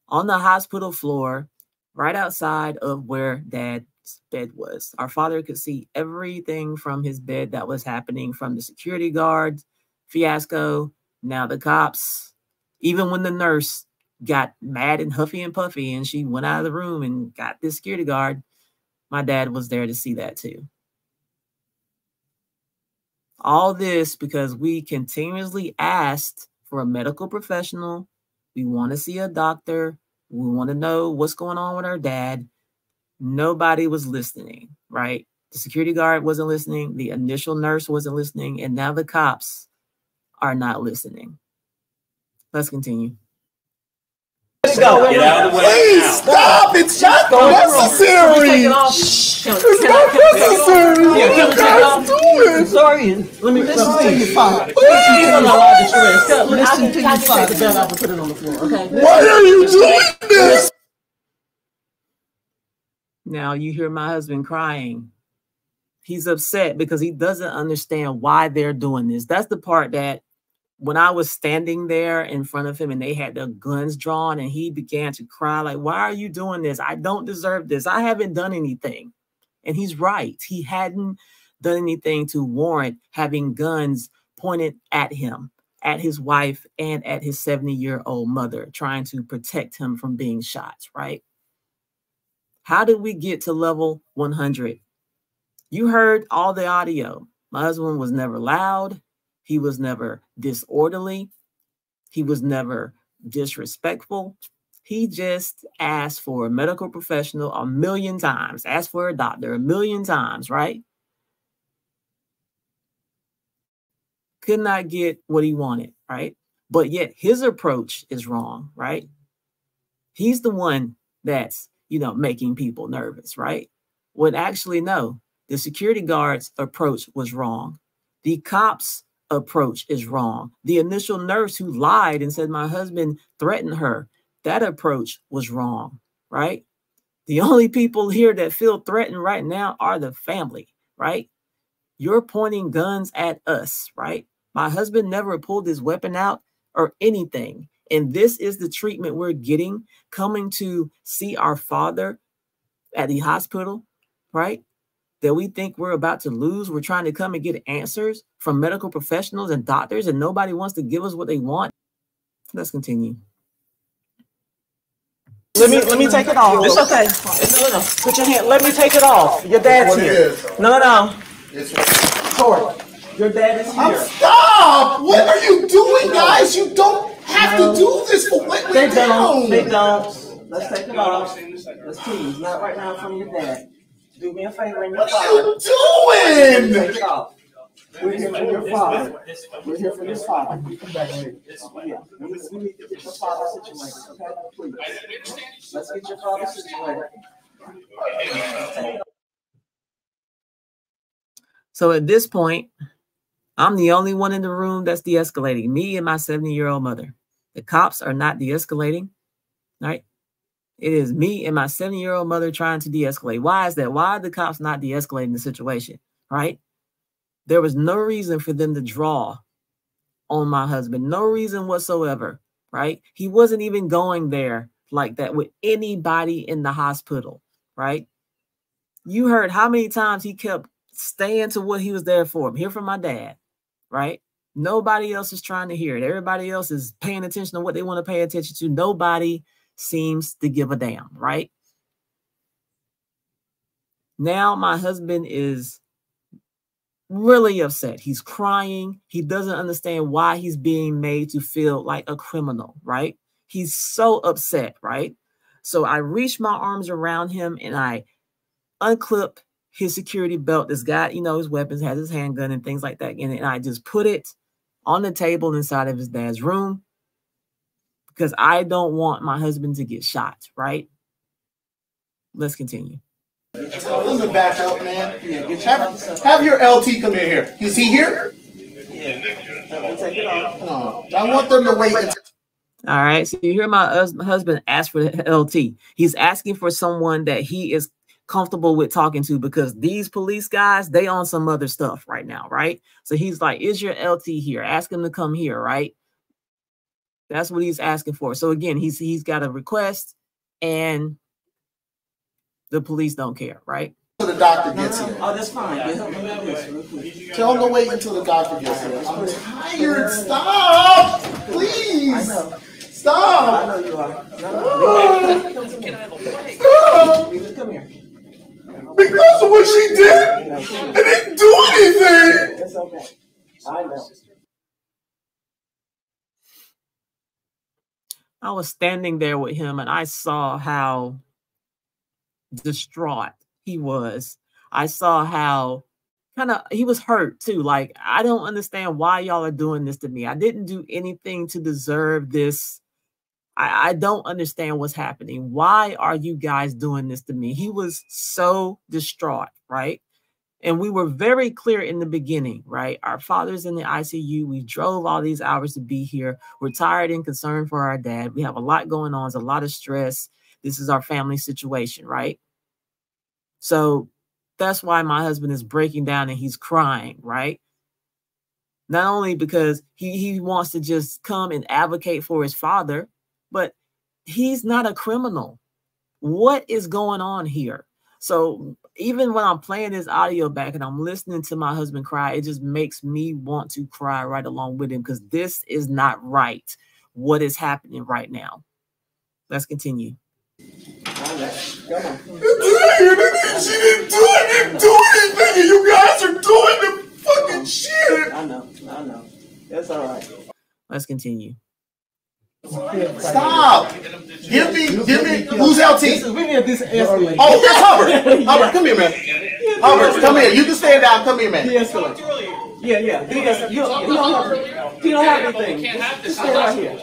on the hospital floor right outside of where dad's bed was. Our father could see everything from his bed that was happening, from the security guard fiasco, now the cops, even when the nurse got mad and huffy and puffy and she went out of the room and got this security guard, my dad was there to see that too. All this because we continuously asked for a medical professional. We want to see a doctor. We want to know what's going on with our dad. Nobody was listening, right? The security guard wasn't listening. The initial nurse wasn't listening. And now the cops are not listening. Let's continue. Let's go. Get out of the way. Please stop. It's not necessary. It's not necessary. What are you guys doing? Sorry. Let me listen to your father. Listen to your father. Take the belt off and put it on the floor, okay? Why are you doing this? Now you hear my husband crying. He's upset because he doesn't understand why they're doing this. That's the part that when I was standing there in front of him and they had their guns drawn and he began to cry like, why are you doing this? I don't deserve this. I haven't done anything. And he's right. He hadn't done anything to warrant having guns pointed at him, at his wife, and at his 70-year-old mother, trying to protect him from being shot, right? How did we get to level 100? You heard all the audio. My husband was never loud. He was never disorderly. He was never disrespectful. He just asked for a medical professional 1,000,000 times, asked for a doctor 1,000,000 times, right? Could not get what he wanted, right? But yet his approach is wrong, right? He's the one that's, making people nervous, right? When actually, no, the security guard's approach was wrong. The cops' approach is wrong. The initial nurse who lied and said my husband threatened her, that approach was wrong, right? The only people here that feel threatened right now are the family, right? You're pointing guns at us, right? My husband never pulled his weapon out or anything. And this is the treatment we're getting, coming to see our father at the hospital, right? That we think we're about to lose. We're trying to come and get answers from medical professionals and doctors, and nobody wants to give us what they want. Let's continue. Let me take it off. It's okay. No. Put your hand. Let me take it off. Your dad's here. No. Tori, your dad is here. Stop! What are you doing, guys? You don't have to do this for what They don't. Let's take it off. Let's please. Not right now from your dad. Do me a favor and your father. What are you doing? Take it off. We're here for your father. We're here for your father. You come back here. Yeah. We need to get your father situated. Okay? Please. Let's get your father situated. So at this point, I'm the only one in the room that's de-escalating, me and my 70-year-old mother. The cops are not de-escalating, right? It is me and my 70-year-old mother trying to de-escalate. Why is that? Why are the cops not de-escalating the situation, right? There was no reason for them to draw on my husband. No reason whatsoever, right? He wasn't even going there like that with anybody in the hospital, right? You heard how many times he kept staying to what he was there for. I'm here for my dad, right? Nobody else is trying to hear it. Everybody else is paying attention to what they want to pay attention to. Nobody seems to give a damn, right? Now my husband is really upset. He's crying. He doesn't understand why he's being made to feel like a criminal, right? He's so upset, right? So I reach my arms around him and I unclip his security belt that's got, his weapons, has his handgun and things like that in it. And I just put it on the table inside of his dad's room because I don't want my husband to get shot, right? Let's continue. Tell him to back up, man. Have your LT come in here. Is he here? Yeah. Take it off. No, I want them to wait. All right. So you hear my husband ask for the LT. He's asking for someone that he is comfortable with talking to because these police guys, they on some other stuff right now, right? So he's like, is your LT here? Ask him to come here, right? That's what he's asking for. So again, he's got a request and the police don't care, right? Until the doctor gets here. Oh, that's fine. Tell him to wait until the doctor gets here. I'm tired. Stop! Please! Stop! I know you are. Stop! Come here. Because of what she did, I didn't do anything! It's okay. I know. I was standing there with him and I saw how distraught he was. I saw how he was hurt too. Like, I don't understand why y'all are doing this to me. I didn't do anything to deserve this I don't understand what's happening. Why are you guys doing this to me? He was so distraught, right? And we were very clear in the beginning, right? Our father's in the ICU. We drove all these hours to be here. We're tired and concerned for our dad. We have a lot going on. There's a lot of stress. This is our family situation, right? So that's why my husband is breaking down and he's crying, right? Not only because he wants to just come and advocate for his father, but he's not a criminal. What is going on here? So even when I'm playing this audio back and I'm listening to my husband cry, it just makes me want to cry right along with him, because this is not right. What is happening right now? Let's continue. She didn't do anything, and you guys are doing the fucking shit. I know. That's all right. Let's continue. Stop! Give me, who's LT? We need this escalate. Oh, that's Hubbard. Hubbard, come here, man. Hubbard, come here. You can stand down. Come here, man. Yeah. You don't have anything. Just stay right here.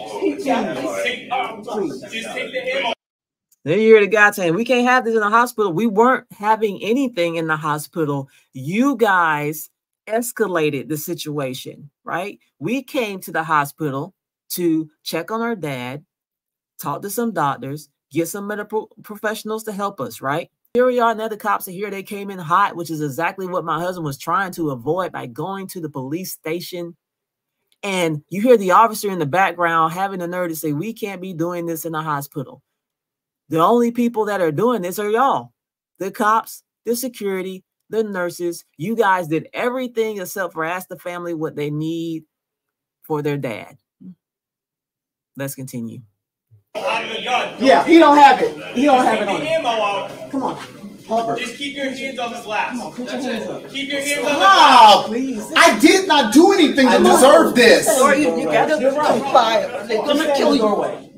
Then you hear the guy saying, we can't have this in the hospital. We weren't having anything in the hospital. You guys escalated the situation, right? We came to the hospital to check on our dad, talk to some doctors, get some medical professionals to help us, right? Here we are, now the cops are here. They came in hot, which is exactly what my husband was trying to avoid by going to the police station. And you hear the officer in the background having the nerve to say, we can't be doing this in the hospital. The only people that are doing this are y'all, the cops, the security, the nurses. You guys did everything except for ask the family what they need for their dad. Let's continue. Yeah, he don't have it. He don't have it on him. Come on. Hubbard. Just keep your hands on his lap. Put your hands up. Keep your hands on his Stop! Please. I did not do anything to deserve this. You gotta comply. They're gonna kill you.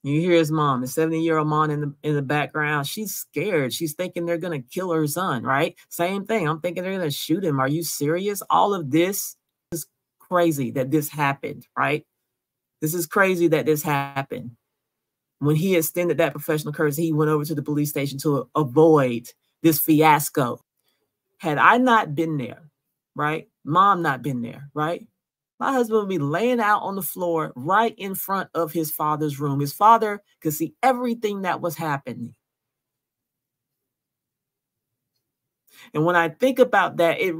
You hear his mom, the 70-year-old mom in the background. She's scared. She's thinking they're going to kill her son, right? Same thing. I'm thinking they're going to shoot him. Are you serious? All of this is crazy that this happened, right? This is crazy that this happened. When he extended that professional courtesy, he went over to the police station to avoid this fiasco. Had I not been there, right? Mom not been there, right? My husband would be laying out on the floor right in front of his father's room. His father could see everything that was happening. And when I think about that, it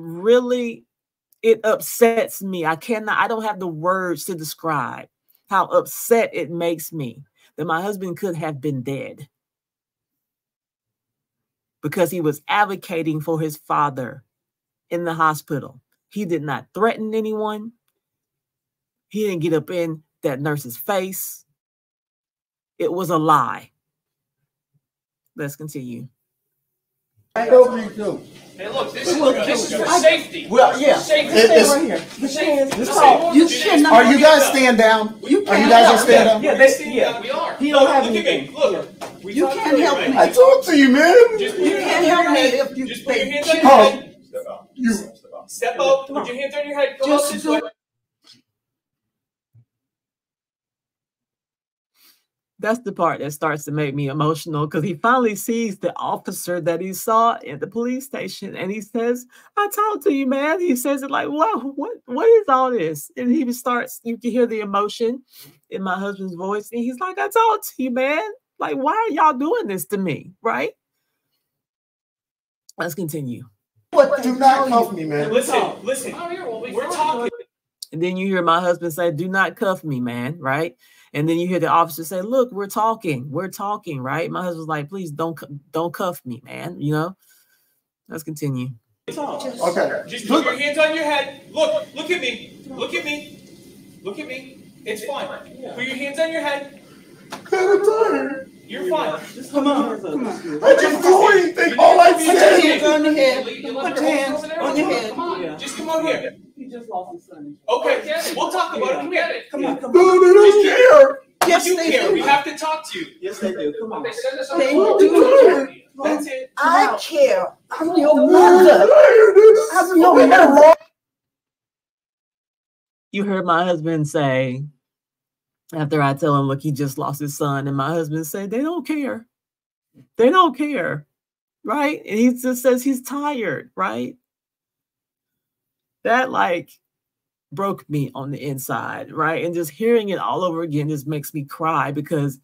upsets me. I don't have the words to describe how upset it makes me that my husband could have been dead because he was advocating for his father in the hospital. He did not threaten anyone. He didn't get up in that nurse's face. It was a lie. Let's continue. Hey, look, this is for safety. Well, yeah. Safety. Stay right here. Are you guys stand down? Are you guys stand down? Yeah, We are. He don't have Look at anything. me. Look. You can't help me. I talked to you, man. You can't help me if you Just put your hands on your head. You. Step up. Put your hands on your head. Come up this way. That's the part that starts to make me emotional, because he finally sees the officer that he saw at the police station and he says, I talked to you, man. He says it like, wow, what is all this? And he starts, you can hear the emotion in my husband's voice. And he's like, I talked to you, man. Like, why are y'all doing this to me? Right? Let's continue. Do not cuff me, man. Listen. We're talking. And then you hear my husband say, do not cuff me, man. Right? And then you hear the officer say, look, we're talking, right? My husband's like, please don't cuff me, man. You know, let's continue. Okay. Just put your hands on your head. Look at me. Look at me. It's fine. Put your hands on your head. You're fine. Just come on. I didn't do anything. All I Put said. your hands on your head. Put your hands on your head. Come on. Just come over here. He just lost his son. Okay. We'll talk about it. Come here. Come on. No, they don't care. Yes, You they care. do. We have to talk to you. Yes, they do. Come on. They do. That's it. I care. I'm your mother. I'm your mother. You heard my husband say, After I tell him, look, he just lost his son, and my husband say, they don't care. They don't care, right? And he just says he's tired, right? That like broke me on the inside, right? And just hearing it all over again just makes me cry, because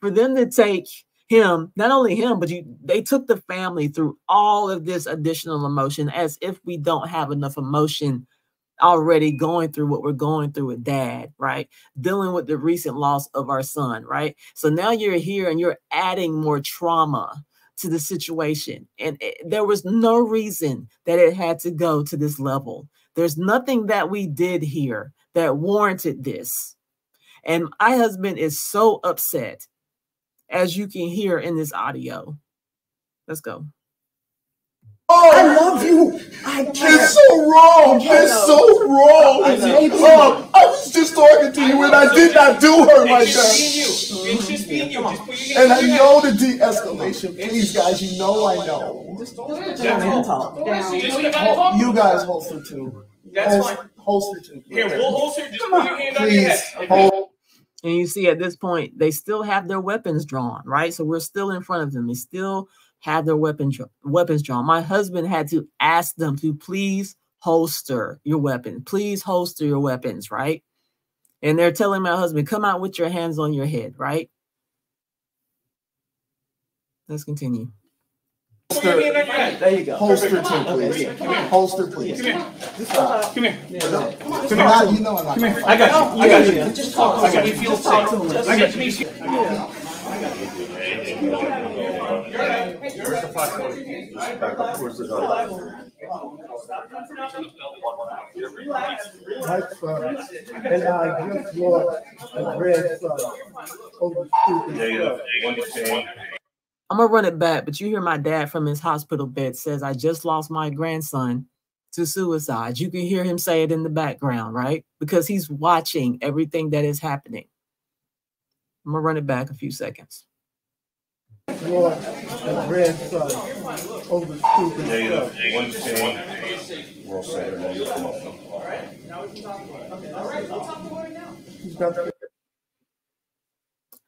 for them to take him, not only him, but they took the family through all of this additional emotion, as if we don't have enough emotion already going through what we're going through with dad, right? Dealing with the recent loss of our son, right? So now you're here and you're adding more trauma to the situation. And there was no reason that it had to go to this level. There's nothing that we did here that warranted this. And my husband is so upset, as you can hear in this audio. Let's go. Oh, I love you. I can't. It's so wrong. It's so wrong. I was just talking to you and I did not do her like that. It's just being you. Just put your and I know the de-escalation. Please, guys, you know I know. You guys holster too. That's fine. Holster too. Here, we'll holster. Just put your hand on your head. Hold. And you see at this point, they still have their weapons drawn, right? So we're still in front of them. They still have their weapons drawn. My husband had to ask them to please holster your weapon. Please holster your weapons, right? And they're telling my husband, come out with your hands on your head, right? Let's continue. Holster. There you go. Holster too, please. Holster, please. Come here. You know I'm not. Come here. I got you. I got you. Just talk to him. We feel safe. I got you. My son, and I just lost a grandson over stupid. I'm gonna run it back, but you hear my dad from his hospital bed says, I just lost my grandson to suicide. You can hear him say it in the background, right? Because he's watching everything that is happening. I'm gonna run it back a few seconds. Lost a grandson over stupid. We're all set here now. You'll come up.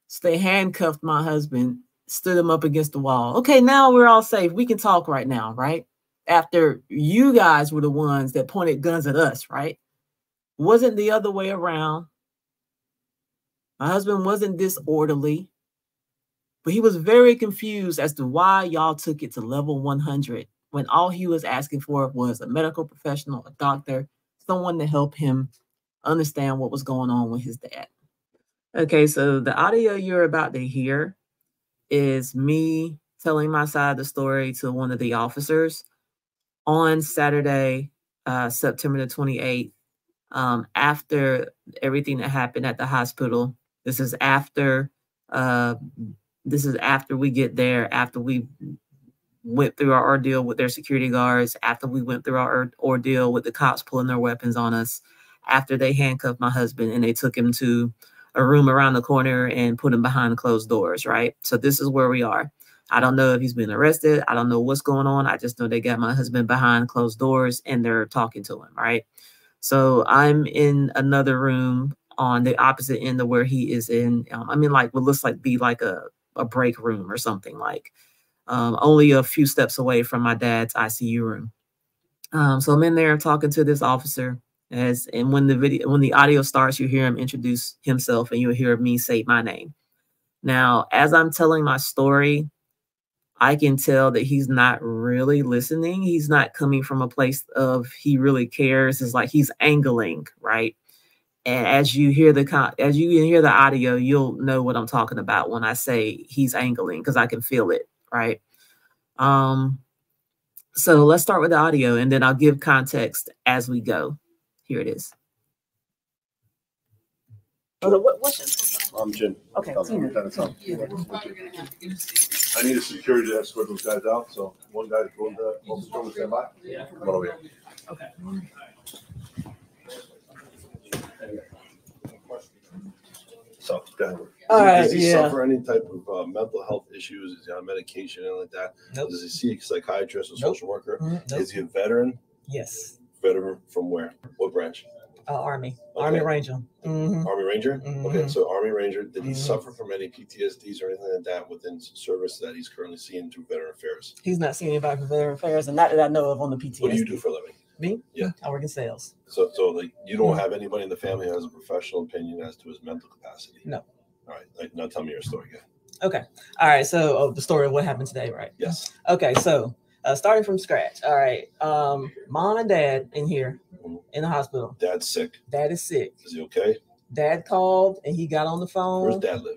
So they handcuffed my husband, stood him up against the wall. Okay, now we're all safe. We can talk right now, right? After you guys were the ones that pointed guns at us, right? Wasn't the other way around. My husband wasn't disorderly, but he was very confused as to why y'all took it to level 100 when all he was asking for was a medical professional, a doctor, someone to help him understand what was going on with his dad. Okay, so the audio you're about to hear is me telling my side of the story to one of the officers on Saturday, September the 28th, after everything that happened at the hospital. This is after we get there, after we went through our ordeal with their security guards, after we went through our ordeal with the cops pulling their weapons on us, after they handcuffed my husband and they took him to a room around the corner and put him behind closed doors, right? So this is where we are. I don't know if he's been arrested. I don't know what's going on. I just know they got my husband behind closed doors and they're talking to him, right? So I'm in another room on the opposite end of where he is in. I mean, like what looks like be like a break room or something, like only a few steps away from my dad's ICU room. So I'm in there talking to this officer. And when the audio starts, you hear him introduce himself and you'll hear me say my name. Now, as I'm telling my story, I can tell that he's not really listening. He's not coming from a place of he really cares. It's like he's angling, right? And as you hear the audio, you'll know what I'm talking about when I say he's angling, because I can feel it, right? So let's start with the audio and then I'll give context as we go. Here it is. I'm Jim. Okay. I need a security to escort those guys out. So one guy going to stand by. Yeah. Come on over here. Okay. So, all right. Does he suffer any type of mental health issues? Is he on medication, anything like that? Nope. Does he see a psychiatrist or social worker? Nope. Is he a veteran? Yes. Veteran from where? What branch? Army. Okay. Army Ranger. Mm-hmm. Army Ranger? Mm-hmm. Okay, so Army Ranger, did he Mm-hmm. suffer from any PTSDs or anything like that within service that he's currently seeing through Veteran Affairs? He's not seeing anybody for Veteran Affairs, and not that I know of on the PTSD. What do you do for a living? Me? Yeah. I work in sales. So like you don't have anybody in the family who has a professional opinion as to his mental capacity? No. All right. Like, now tell me your story again. Okay. All right. So the story of what happened today, right? Yes. Okay. So starting from scratch. All right. Mom and dad in here in the hospital. Dad's sick. Dad is sick. Is he okay? Dad called and he got on the phone. Where's Dad live?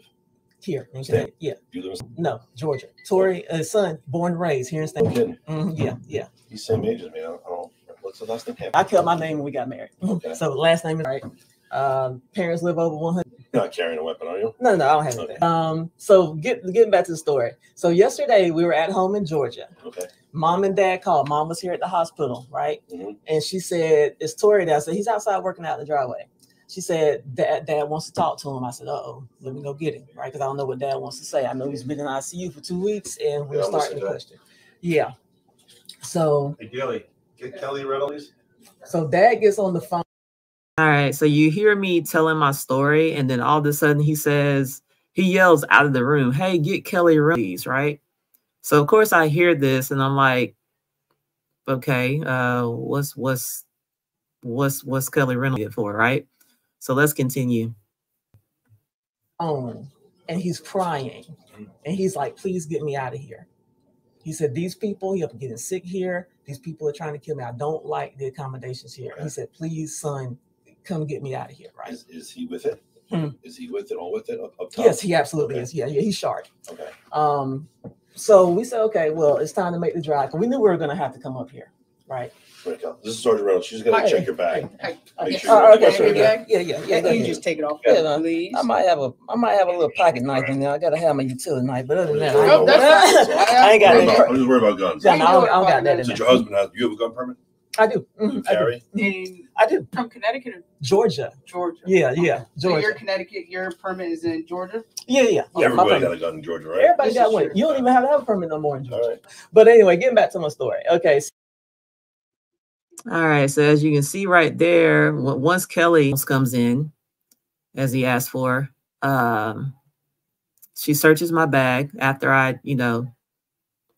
Here in Connecticut. Yeah. You live in? No, Georgia. Tori, his son, born and raised here in Stamford. Okay. Yeah. He's same age as me. I don't. What's the last name? I kept my name when we got married. Okay. So last name is right. Parents live over 100. You're not carrying a weapon, are you? No, I don't have anything. So getting back to the story. So yesterday we were at home in Georgia. Okay. Mom and dad called. Mom was here at the hospital, right? Mm-hmm. And she said, "It's Tori there." I said, "He's outside working out in the driveway." She said, Dad wants to talk to him. I said, "Uh-oh, let me go get him," right? Because I don't know what Dad wants to say. I know he's been in ICU for 2 weeks, and we're starting the question. Yeah. So. Hey, Gilly, get Kelly red, please. So Dad gets on the phone. All right. So you hear me telling my story, and then all of a sudden he yells out of the room, "Hey, get Kelly red, please," right? So of course I hear this, and I'm like, "Okay, what's Kelly Reynolds for, right?" So let's continue. And he's crying, and he's like, "Please get me out of here." He said, "These people, I'm getting sick here. These people are trying to kill me. I don't like the accommodations here." He said, "Please, son, come get me out of here." Right? Is he with it? Is he with it? All with it up top? Yes, he absolutely is. Yeah, he's sharp. Okay. So we said, okay, well, it's time to make the drive. We knew we were going to have to come up here, right? This is Sergeant Reynolds. She's going to check your bag. Make sure yeah. You just take it off, please. I might have a little pocket knife in there. I got to have my utility knife, but other than that, I ain't got that. I'm just worried about guns. Yeah, no, I don't got that in Since there. your husband has, do you have a gun permit? I do. You carry? I do. From Connecticut or Georgia. Yeah, Georgia. So your Connecticut, your permit is in Georgia? Yeah. Everybody got a gun in Georgia, right? Everybody got one. You don't even have to have a permit no more in Georgia. All right. But anyway, getting back to my story. Okay. All right. So as you can see right there, once Kelly comes in, as he asked for, she searches my bag after I,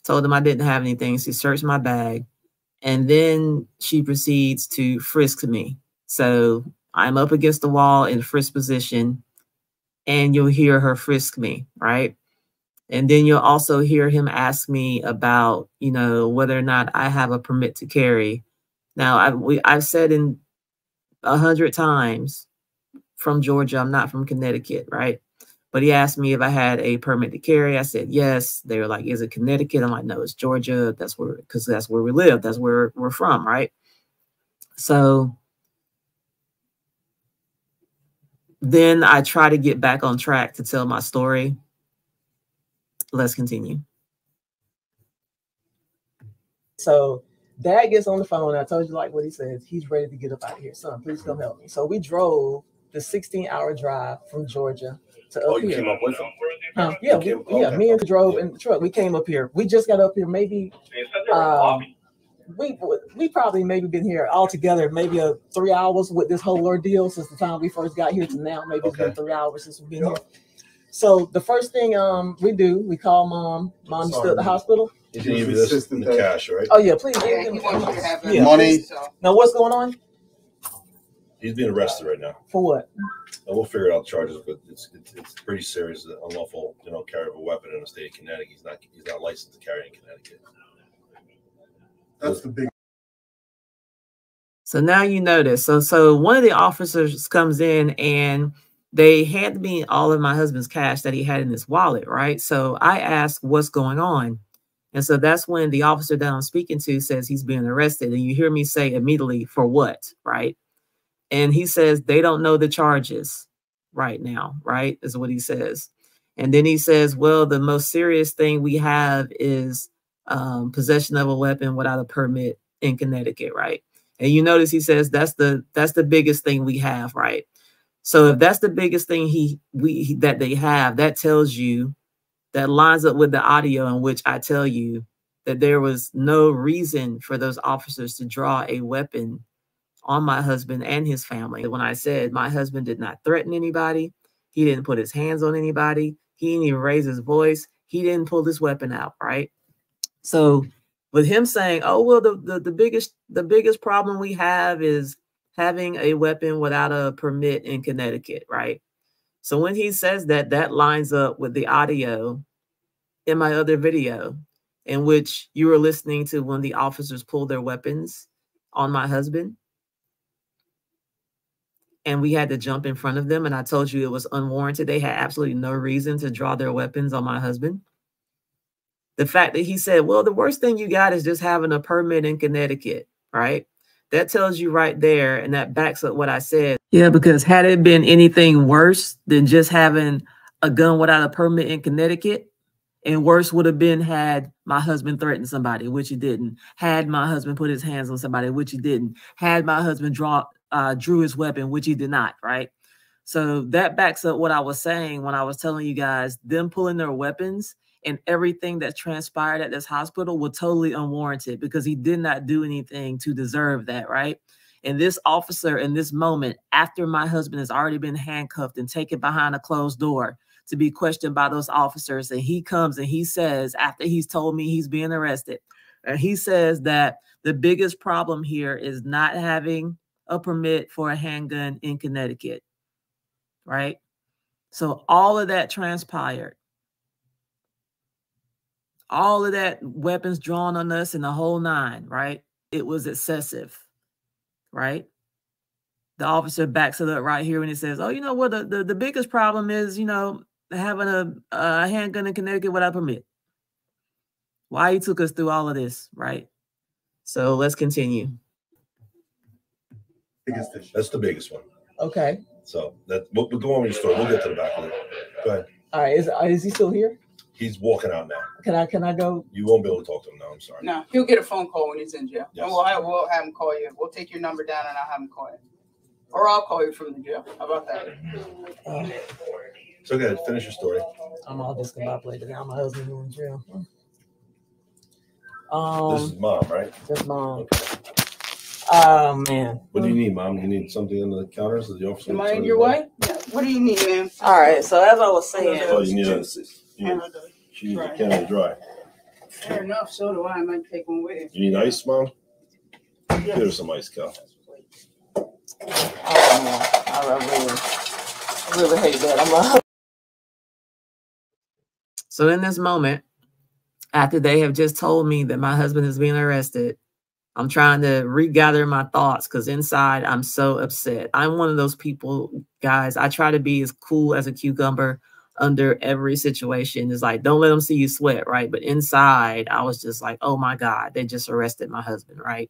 told him I didn't have anything. She searched my bag. And then she proceeds to frisk me. So I'm up against the wall in frisk position, and you'll hear her frisk me, right? And then you'll also hear him ask me about, whether or not I have a permit to carry. Now, I've said 100 times from Georgia, I'm not from Connecticut, right? But he asked me if I had a permit to carry. I said, yes. They were like, is it Connecticut? I'm like, no, it's Georgia. Because that's where we live. That's where we're from, right? So then I try to get back on track to tell my story. Let's continue. So Dad gets on the phone. I told you like what he says. He's ready to get up out of here. Son, please come help me. So we drove the 16-hour drive from Georgia to up here. You came up with him? Yeah, me and drove in the truck. We came up here. We just got up here maybe we probably maybe been here all together maybe 3 hours with this whole ordeal since the time we first got here to now. Maybe it's been 3 hours since we've been here. So the first thing we call Mom. Mom is still at the hospital. He's going to give you this in the cash, right? Oh yeah, please. Money. Now what's going on? He's being arrested right now. For what? And we'll figure out the charges, but it's pretty serious. Unlawful, carry of a weapon in the state of Connecticut. He's not licensed to carry in Connecticut. That's the big. So now you notice. So one of the officers comes in and they hand me all of my husband's cash that he had in his wallet, right? So I ask, what's going on? And so that's when the officer that I'm speaking to says he's being arrested. And you hear me say immediately, for what, right? And he says they don't know the charges right now, right? Is what he says. And then he says, well, the most serious thing we have is possession of a weapon without a permit in Connecticut, right? And you notice he says that's the biggest thing we have, right? So if that's the biggest thing that they have, that tells you, that lines up with the audio in which I tell you that there was no reason for those officers to draw a weapon on my husband and his family. When I said my husband did not threaten anybody, he didn't put his hands on anybody, he didn't even raise his voice, he didn't pull this weapon out, right? So with him saying, oh, well, the biggest problem we have is having a weapon without a permit in Connecticut, right? So when he says that, that lines up with the audio in my other video in which you were listening to when the officers pulled their weapons on my husband. And we had to jump in front of them. And I told you it was unwarranted. They had absolutely no reason to draw their weapons on my husband. The fact that he said, well, the worst thing you got is just having a permit in Connecticut, right? That tells you right there, and that backs up what I said. Yeah, because had it been anything worse than just having a gun without a permit in Connecticut, and worse would have been had my husband threatened somebody, which he didn't. Had my husband put his hands on somebody, which he didn't. Had my husband drew his weapon, which he did not, right? So that backs up what I was saying when I was telling you guys, them pulling their weapons and everything that transpired at this hospital was totally unwarranted because he did not do anything to deserve that, right? And this officer in this moment, after my husband has already been handcuffed and taken behind a closed door to be questioned by those officers, and he comes and he says, after he's told me he's being arrested, and he says that the biggest problem here is not having a permit for a handgun in Connecticut, right? So all of that transpired. All of that weapons drawn on us and the whole nine, right? It was excessive, right? The officer backs it up right here when he says, oh, you know what? The biggest problem is, you know, having a handgun in Connecticut without permit. Why he took us through all of this, right? So let's continue. That's the biggest one. Okay. So we'll go on with your story. We'll get to the back of it. Go ahead. All right. Is he still here? He's walking out now. Can I go? You won't be able to talk to him now. I'm sorry. No, he'll get a phone call when he's in jail. Yes. And we'll have him call you. We'll take your number down and I'll have him call you. Or I'll call you from the jail. How about that? So go ahead. Finish your story. I'm all discombobulated now. My husband in jail. This is mom, right? Just mom. Okay. Oh, man. What do you need, mom? You need something under the counters? The officer. Am I in your way? Yeah. What do you need, ma'am? All right. So as I was saying. Oh, you need she needs a Canada Dry. Fair enough. So do I. I might take one with you. You need ice, mom? Give her some ice, Cal. Oh, man. I really hate that. So in this moment, after they have just told me that my husband is being arrested, I'm trying to regather my thoughts because inside I'm so upset. I'm one of those people, guys. I try to be as cool as a cucumber under every situation. It's like, don't let them see you sweat, right? But inside, I was just like, oh my God, they just arrested my husband, right?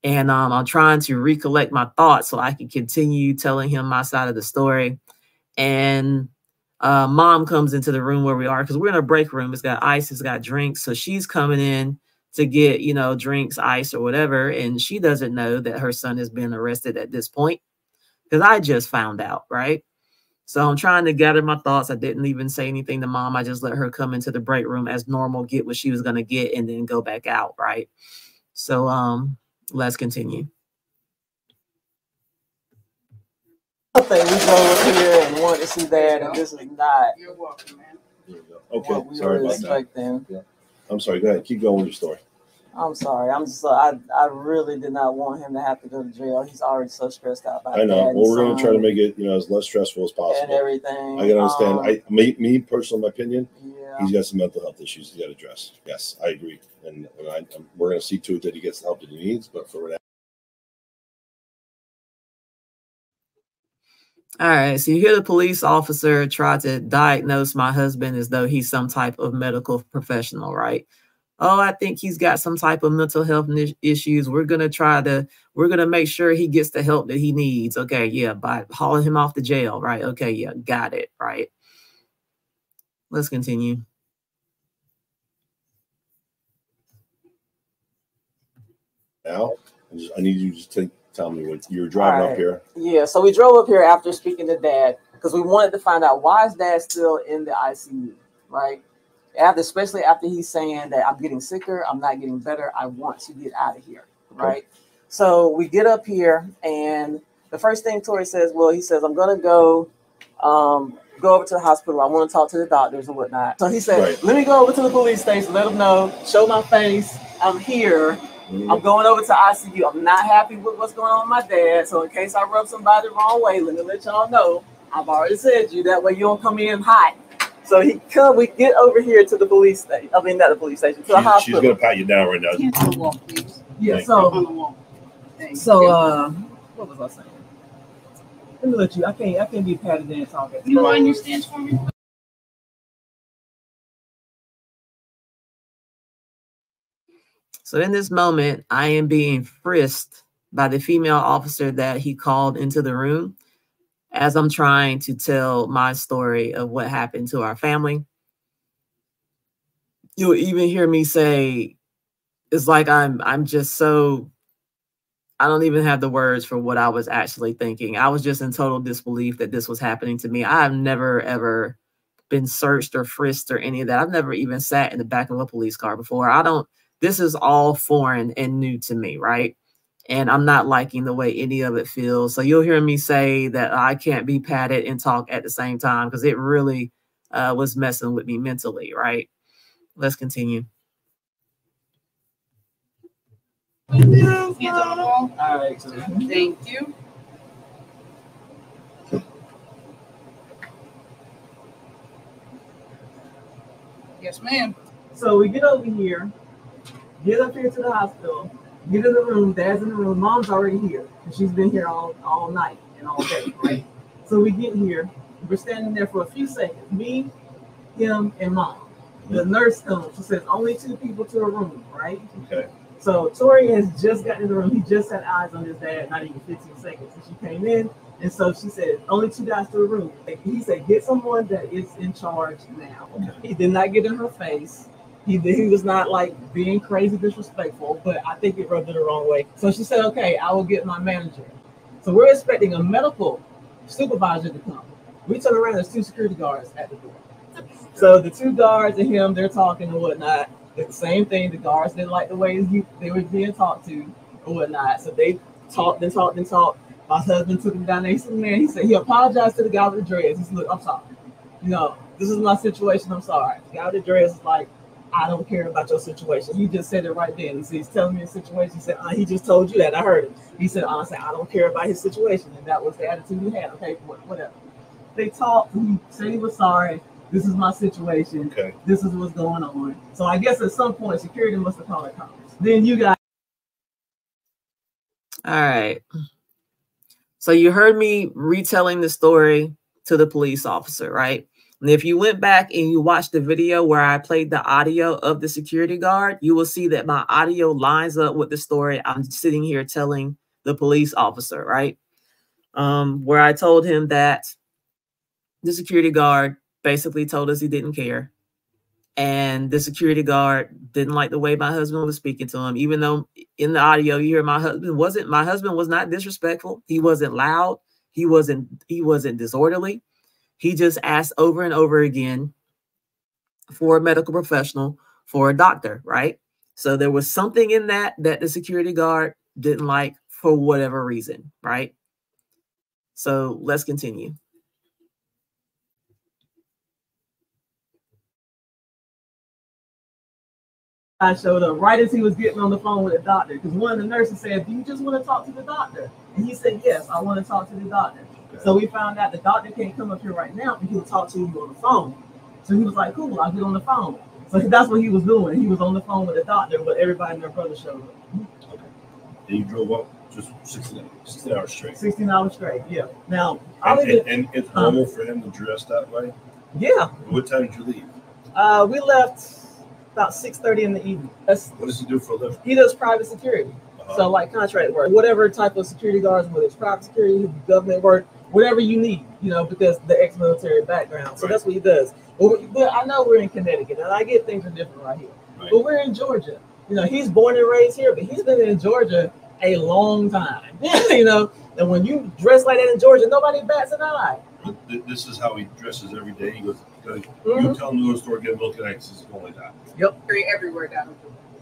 And I'm trying to recollect my thoughts so I can continue telling him my side of the story. And mom comes into the room where we are because we're in a break room. It's got ice, it's got drinks. So she's coming in to get, you know, drinks, ice or whatever. And she doesn't know that her son has been arrested at this point because I just found out, right? So I'm trying to gather my thoughts. I didn't even say anything to mom. I just let her come into the break room as normal, get what she was going to get, and then go back out, right? So let's continue. I think we drove up here and wanted to see that, and this is not. You're welcome, man. Okay, sorry about that. Yeah. I'm sorry. Go ahead. Keep going with your story. I'm sorry. I really did not want him to have to go to jail. He's already so stressed out by I know. Well, we're going to try to make it, you know, as less stressful as possible. And everything. I can understand. Me personally, my opinion, yeah. He's got some mental health issues he's got to address. Yes, I agree. And we're going to see to it that he gets the help that he needs. But for now. All right. So you hear the police officer try to diagnose my husband as though he's some type of medical professional, right? Oh, I think he's got some type of mental health issues. We're going to make sure he gets the help that he needs. Okay. Yeah. By hauling him off to jail. Right. Okay. Yeah. Got it. Right. Let's continue. Now, I need you to tell me what you were driving up here. Yeah. So we drove up here after speaking to Dad because we wanted to find out why is Dad still in the ICU. Right. Especially after he's saying that I'm getting sicker, I'm not getting better, I want to get out of here, right? So we get up here, and the first thing Tori says, well, he says, I'm going to go over to the hospital. I want to talk to the doctors and whatnot. So he said, let me go over to the police station, let them know, show my face. I'm here. I'm going over to ICU. I'm not happy with what's going on with my dad. So in case I rub somebody the wrong way, let me let y'all know. I've already said you. That way you don't come in hot. So we get over here to the police station. I mean, not the police station, to the hospital. She's going to pat you down right now. Hands on the wall, please. Yeah, On the wall. What was I saying? Let me let you. I can't be patted in and talking. You mind your stance for me? So in this moment, I am being frisked by the female officer that he called into the room as I'm trying to tell my story of what happened to our family. You'll even hear me say, it's like I'm just so, I don't even have the words for what I was actually thinking. I was just in total disbelief that this was happening to me. I have never, ever been searched or frisked or any of that. I've never even sat in the back of a police car before. This is all foreign and new to me, right? And I'm not liking the way any of it feels. So you'll hear me say that I can't be patted and talk at the same time because it really was messing with me mentally, right? Let's continue. Hands on the wall. All right. Thank you. Yes, ma'am. So we get over here, get up here to the hospital, get in the room. Dad's in the room. Mom's already here. And she's been here all night and all day, right? So we get here. We're standing there for a few seconds. Me, him, and Mom. The nurse comes. She says, only 2 people to a room, right? Okay. So Tori has just gotten in the room. He just had eyes on his dad, not even 15 seconds. And she came in. And so she said, only 2 guys to a room. He said, get someone that is in charge now. Okay. He did not get in her face. He was not like being crazy disrespectful, but I think it rubbed her the wrong way. So she said, okay, I will get my manager. So we're expecting a medical supervisor to come. We turn around, there's 2 security guards at the door. So the 2 guards and him, they're talking and whatnot. It's the same thing. The guards didn't like the way they were being talked to or whatnot. So they talked and talked and talked. My husband took him down there. He said, man, he said, he apologized to the guy with the dreads. He said, look, I'm sorry. This is my situation. I'm sorry. The guy with the dreads is like, I don't care about your situation. He just said it right then. He said, he's telling me a situation. He said, he just told you that. I heard it. He said, honestly, I don't care about his situation. And that was the attitude he had. Okay, whatever. They talked. He said he was sorry. This is my situation. Okay. This is what's going on. So I guess at some point, security must have called it cops. Then you guys. All right. So you heard me retelling the story to the police officer, right? And if you went back and you watched the video where I played the audio of the security guard, you will see that my audio lines up with the story I'm sitting here telling the police officer, right? Where I told him that the security guard basically told us he didn't care. And the security guard didn't like the way my husband was speaking to him, even though in the audio you hear my husband was not disrespectful. He wasn't loud. He wasn't disorderly. He just asked over and over again for a medical professional, for a doctor, right? So there was something in that the security guard didn't like for whatever reason, right? So let's continue. I showed up right as he was getting on the phone with the doctor, because one of the nurses said, do you just want to talk to the doctor? And he said, yes, I want to talk to the doctor. Okay. So we found out the doctor can't come up here right now, but he'll talk to you on the phone. So he was like, cool, I'll get on the phone. So that's what he was doing. He was on the phone with the doctor, but everybody and their brother showed up. Okay. And you drove up just 16 hours straight? 16 hours straight, yeah. Now, and it's normal for him to dress that way? Yeah. What time did you leave? We left about 6:30 in the evening. What does he do for a living? He does private security. So like contract work, whatever type of security guards, whether it's private security, government work, whatever you need, because the ex-military background. So that's what he does. But I know we're in Connecticut, and I get things are different right here. Right. But we're in Georgia. He's born and raised here, but he's been in Georgia a long time. And when you dress like that in Georgia, nobody bats an eye. This is how he dresses every day. He goes, you tell him to go to the store, get milk and eggs. It's going like that. Yep. Everywhere down.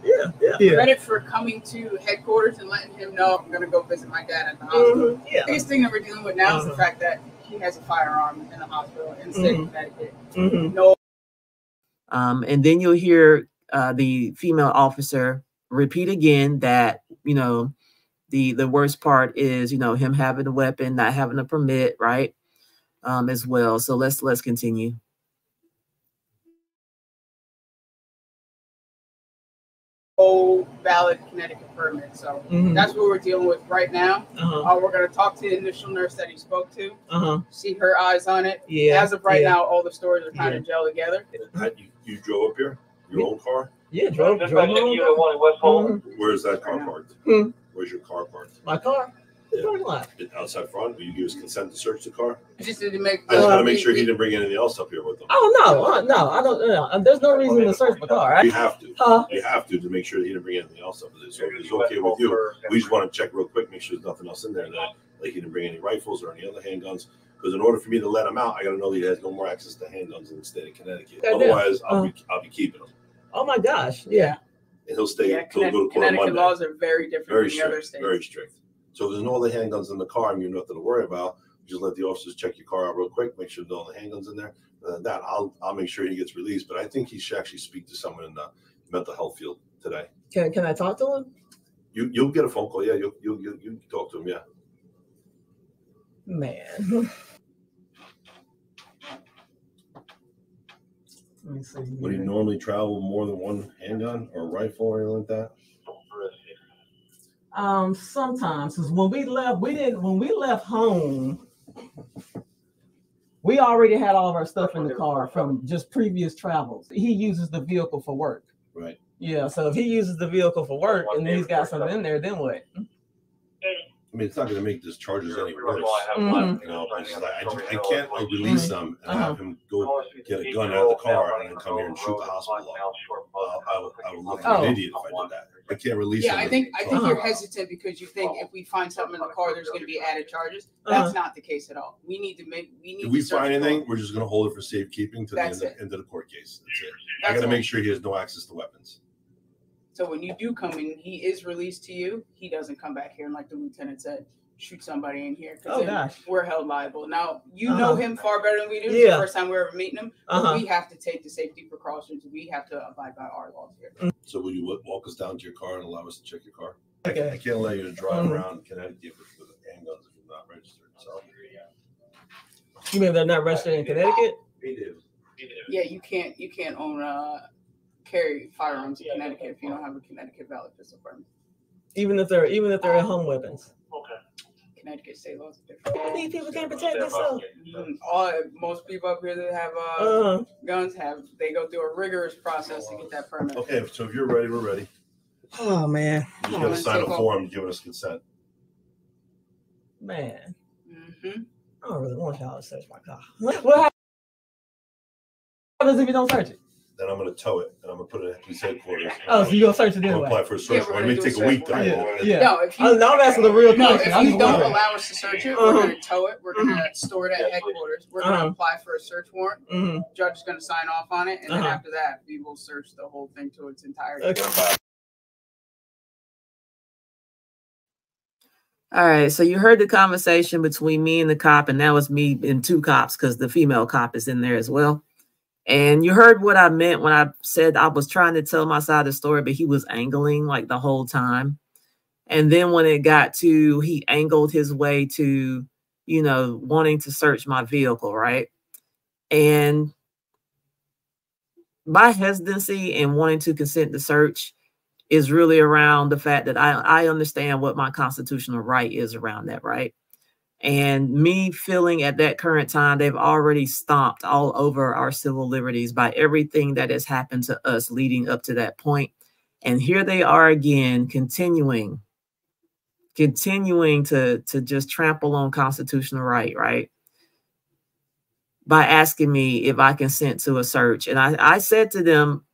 Credit for coming to headquarters and letting him know I'm going to go visit my dad at the hospital. The biggest thing that we're dealing with now is the fact that he has a firearm in the hospital in the state of Connecticut. No. And then you'll hear the female officer repeat again that, you know, the worst part is, you know, him having a weapon, not having a permit, right? As well. So let's continue. Valid Connecticut permit. So that's what we're dealing with right now. We're going to talk to the initial nurse that he spoke to, see her eyes on it. As of right now, all the stories are kind of gel together. You drove up here? Your own car? Yeah, drove my own car. Where's that car parked? Where's your car parked? My car? The parking lot. Outside front? Will you give us consent to search the car? Just to make. I just got to make sure he didn't bring anything else up here with him. Oh no, I don't. There's no reason to search my car. Right? You have to. You have to make sure that he didn't bring anything else up with it. So if it's okay with you, we just want to check real quick, make sure there's nothing else in there that like he didn't bring any rifles or any other handguns. Because in order for me to let him out, I got to know that he has no more access to handguns in the state of Connecticut. Otherwise, I'll be keeping him. Oh my gosh, yeah. And he'll stay until we go to court on Connecticut Monday. laws are very different than the other states. Very strict. So if there's no other handguns in the car and you have nothing to worry about, just let the officers check your car out real quick, make sure there's no other handguns in there. That I'll make sure he gets released. But I think he should actually speak to someone in the mental health field today. Can I talk to him? You'll get a phone call. Yeah, you talk to him. Yeah. Man. Let me see. Would he normally travel more than one handgun or rifle or anything like that? Sometimes, because when we left home, we already had all of our stuff in the car from just previous travels. He uses the vehicle for work. Right. Yeah. So if he uses the vehicle for work and then he's got something in there, then what? I mean, it's not going to make these charges any worse. You know, I can't release them and have him go get a gun out of the car and then come here and shoot the hospital up. I would look like an idiot if I did that. I can't release him. I think you're hesitant because you think if we find something in the car, there's going to be added charges. That's not the case at all. We need to if we find anything, we're just going to hold it for safekeeping to the end of the court case. That's it. I got to make sure he has no access to weapons. So when you do come in, he is released to you. He doesn't come back here and, like the lieutenant said, shoot somebody in here. Oh gosh, we're held liable. Now you know him far better than we do. It's the first time we're ever meeting him. We have to take the safety precautions. We have to abide by our laws here. So will you walk us down to your car and allow us to check your car? Okay. I can't allow you to drive around Connecticut with handguns if you're not registered. So you mean they're not registered in Connecticut? Yeah, you can't own carry firearms in Connecticut if you don't have a Connecticut valid pistol permit. Even if they're home weapons. Okay. Connecticut state laws are different. These people can't protect themselves. Most people up here that have guns they go through a rigorous process to get that permit. Okay, so if you're ready, we're ready. Oh man. You just gotta sign a form giving us consent. Man. I don't really want y'all to search my car. What happens if you don't search it? Then I'm going to tow it and I'm going to put it at police headquarters. Oh, so you're going to search it anyway? I'm going to apply for a search warrant. It may take a week. No, if you, I'm asking the real question. If you don't allow us to search it, we're going to tow it. We're going to store it at headquarters. We're going to apply for a search warrant. Judge is going to sign off on it. And then after that, we will search the whole thing to its entirety. Okay. All right, so you heard the conversation between me and the cop, and now it's me and two cops because the female cop is in there as well. And you heard what I meant when I said I was trying to tell my side of the story, but he was angling like the whole time. And then when it got to, he angled his way to, you know, wanting to search my vehicle, right? And my hesitancy in wanting to consent to search is really around the fact that I understand what my constitutional right is around that, right? And me feeling at that current time, they've already stomped all over our civil liberties by everything that has happened to us leading up to that point. And here they are again, continuing to just trample on constitutional right? By asking me if I consent to a search. And I said to them,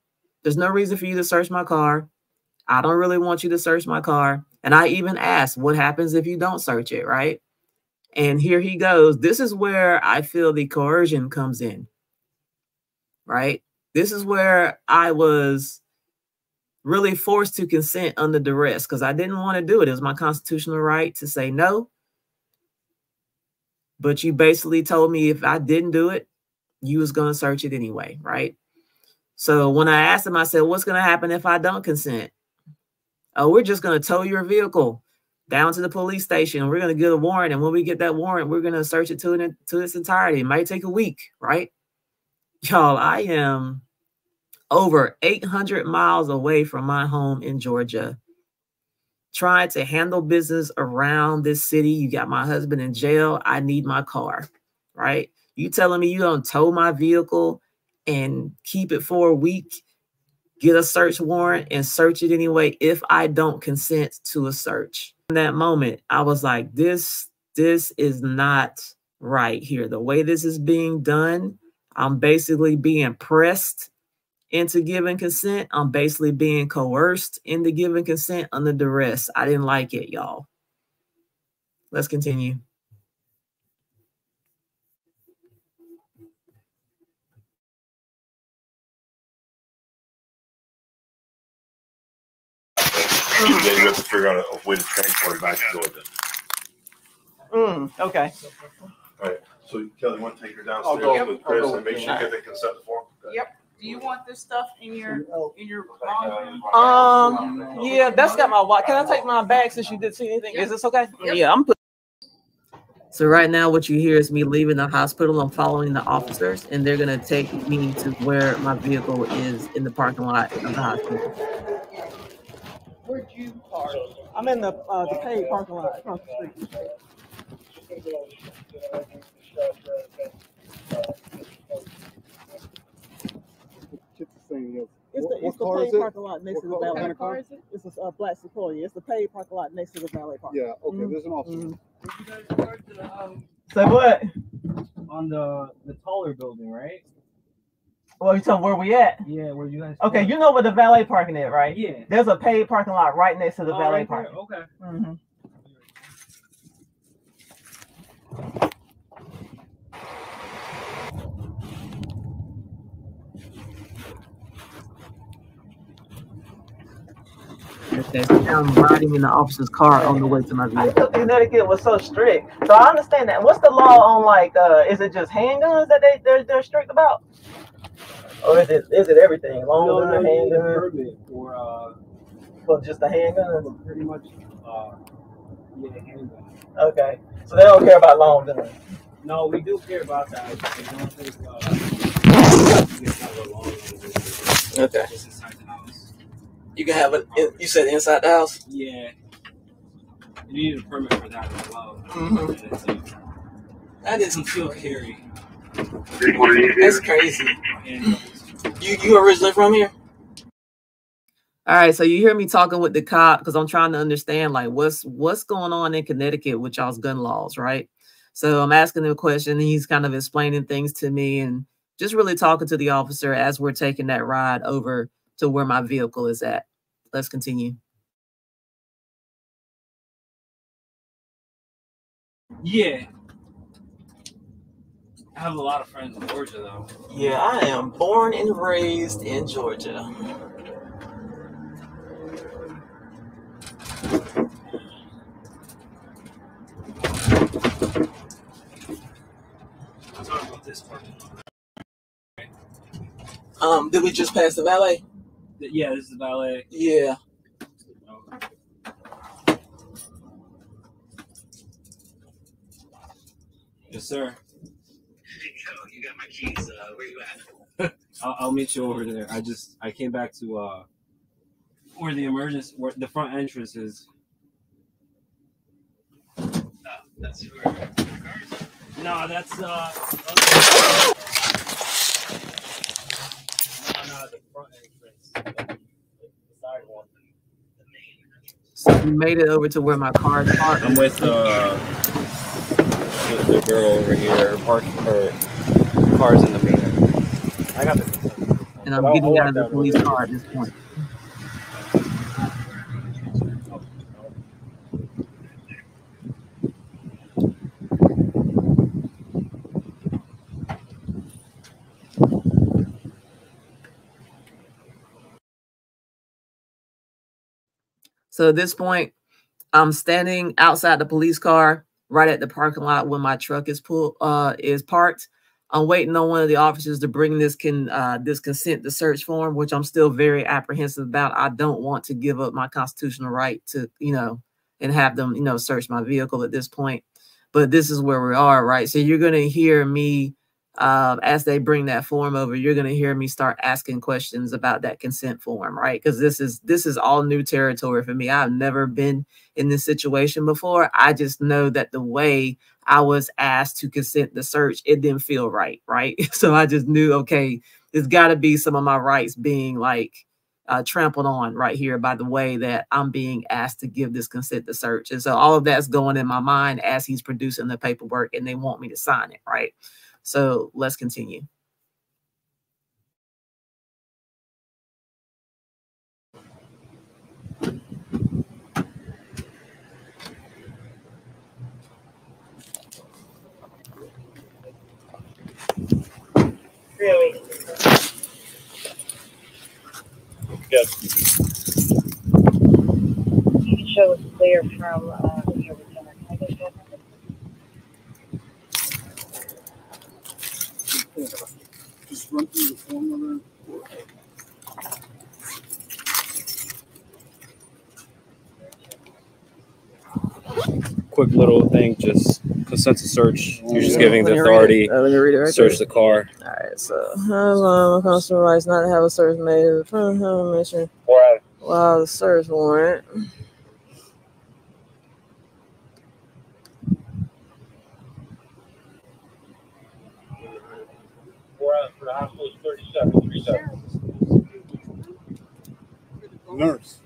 there's no reason for you to search my car. I don't really want you to search my car. And I even asked, what happens if you don't search it, right? And here he goes. This is where I feel the coercion comes in, right? This is where I was really forced to consent under duress because I didn't want to do it. It was my constitutional right to say no. But you basically told me if I didn't do it, you was going to search it anyway, right? So when I asked him, I said, what's going to happen if I don't consent? Oh, we're just going to tow your vehicle down to the police station. We're going to get a warrant. And when we get that warrant, we're going to search it to its entirety. It might take a week, right? Y'all, I am over 800 miles away from my home in Georgia, trying to handle business around this city. You got my husband in jail. I need my car, right? You telling me you don't tow my vehicle and keep it for a week, get a search warrant and search it anyway if I don't consent to a search. In that moment, I was like, this is not right here. The way this is being done, I'm basically being pressed into giving consent. I'm basically being coerced into giving consent under duress. I didn't like it, y'all. Let's continue. Then you have to figure out a way to transport it back to Georgia. Okay. All right. So Kelly, want to take her downstairs with Chris and make sure you get the consent form? Yep. Do you want this stuff in your Yeah, that's got my watch. Can I take my bag since you didn't see anything? Is this okay? Yep. Yeah, I'm. So right now, what you hear is me leaving the hospital. I'm following the officers, and they're gonna take me to where my vehicle is in the parking lot of the hospital. Where'd you park? I'm in the paid parking lot across the street. It's the paid parking lot next to the valet. What kind of car is it? It's a black Sequoia. It's the paid parking lot next to the valet park. Yeah, okay, there's an officer. Say what? On the taller building, right? Well, you tell where we at? Yeah, where you guys? Okay, you know where the valet parking is, right? Yeah. There's a paid parking lot right next to the valet right parking. Okay. Mm-hmm. Okay, so now I'm riding in the officer's car on the way to my vehicle. I didn't know Connecticut was so strict. So I understand that. What's the law on, like, is it just handguns that they're strict about? Or is it everything? Long gun, handgun? Permit For just the handgun? Pretty much, yeah, handgun. Okay. So they don't care about long guns? No, we do care about that. They don't think okay. Just inside the house. You can have it, you said inside the house? Yeah. You need a permit for that as well. Mm-hmm. That is concealed carry. That's crazy. You originally from here? All right, so you hear me talking with the cop because I'm trying to understand, like, what's going on in Connecticut with y'all's gun laws, right? So I'm asking him a question, and he's kind of explaining things to me and just really talking to the officer as we're taking that ride over to where my vehicle is at. Let's continue. Yeah. I have a lot of friends in Georgia, though. Yeah, I am born and raised in Georgia. I'm talking about this part. Did we just pass the valet? Yeah, this is the valet. Yeah. Yes, sir. You got my keys. Where you at? I'll meet you over there. I came back to where the front entrance is. That's where the cars are. No, that's No, the front entrance. The side one. The main entrance. So we made it over to where my car is parked. I'm with the girl over here. Her car's in the main entrance. I got the. And I'm getting out of the police car at this point. So at this point, I'm standing outside the police car right at the parking lot when my truck is parked. I'm waiting on one of the officers to bring this consent to search form, which I'm still very apprehensive about. I don't want to give up my constitutional right to, and have them, search my vehicle at this point. But this is where we are, right? So you're going to hear me, as they bring that form over, you're going to hear me start asking questions about that consent form, right? Because this is all new territory for me. I've never been in this situation before. I just know that the way I was asked to consent the search, it didn't feel right, right? So I just knew, okay, there's got to be some of my rights being trampled on right here by the way that I'm being asked to give this consent to search. And so all of that's going in my mind as he's producing the paperwork and they want me to sign it, right? So let's continue. Really? Yes. You can show us clear from the overtime. I guess that's Just run through the form of it. Quick little thing, just consent to search. You're just giving the authority to search the car. All right, so my constitutional rights not to have a search made in front of mention while the search warrant. For the hospital is 37. Nurse.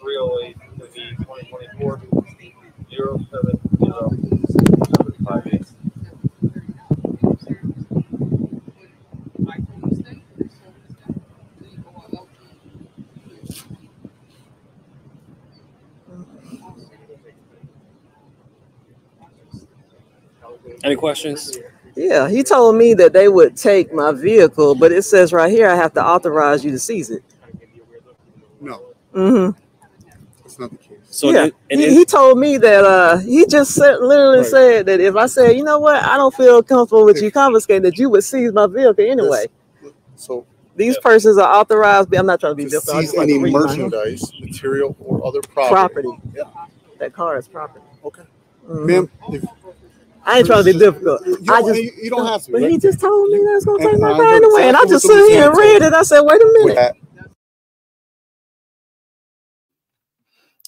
308 to the 2024 07058. Any questions? Yeah, he told me that they would take my vehicle, but it says right here I have to authorize you to seize it. No. Mm-hmm. That's not the case. So yeah, he told me that he just literally said that if I said, you know what, I don't feel comfortable with you confiscating, that you would seize my vehicle anyway. So these persons are authorized. I'm not trying to be difficult. Seize any merchandise, material, or other property. Yeah. That car is property. Okay. Mm-hmm. Ma'am, I ain't trying to be difficult. You don't have to. But he just told me that's going to take my I car know anyway. And I exactly just what the sit here and lieutenant read it. I said, wait a minute.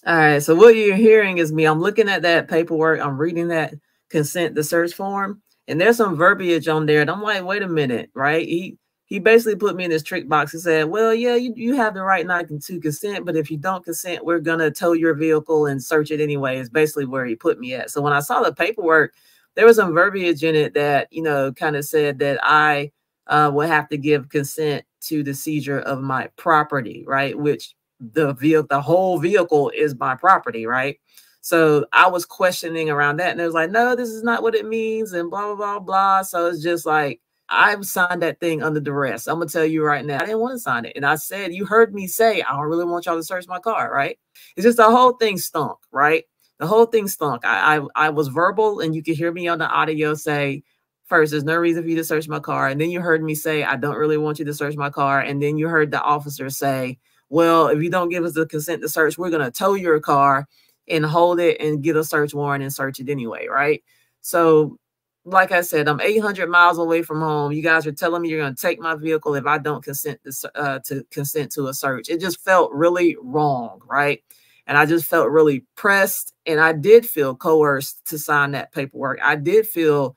All right. So what you're hearing is me. I'm looking at that paperwork. I'm reading that consent to search form. And there's some verbiage on there. And I'm like, wait a minute, right? He basically put me in this trick box. He said, well, yeah, you have the right not to consent, but if you don't consent, we're going to tow your vehicle and search it anyway. Is basically where he put me at. So when I saw the paperwork, there was some verbiage in it that, kind of said that I would have to give consent to the seizure of my property, right? Which the whole vehicle is my property, right? So I was questioning around that, and it was like, no, this is not what it means, and blah, blah, blah, blah. So it's just like, I've signed that thing under duress. I'm gonna tell you right now, I didn't want to sign it. And I said, you heard me say, I don't really want y'all to search my car, right? It's just the whole thing stunk, right? The whole thing stunk. I was verbal, and you could hear me on the audio say, first, there's no reason for you to search my car. And then you heard me say, I don't really want you to search my car. And then you heard the officer say, well, if you don't give us the consent to search, we're going to tow your car and hold it and get a search warrant and search it anyway, right? So, like I said, I'm 800 miles away from home. You guys are telling me you're going to take my vehicle if I don't consent to consent to a search. It just felt really wrong, right? And I just felt really pressed, and I did feel coerced to sign that paperwork. I did feel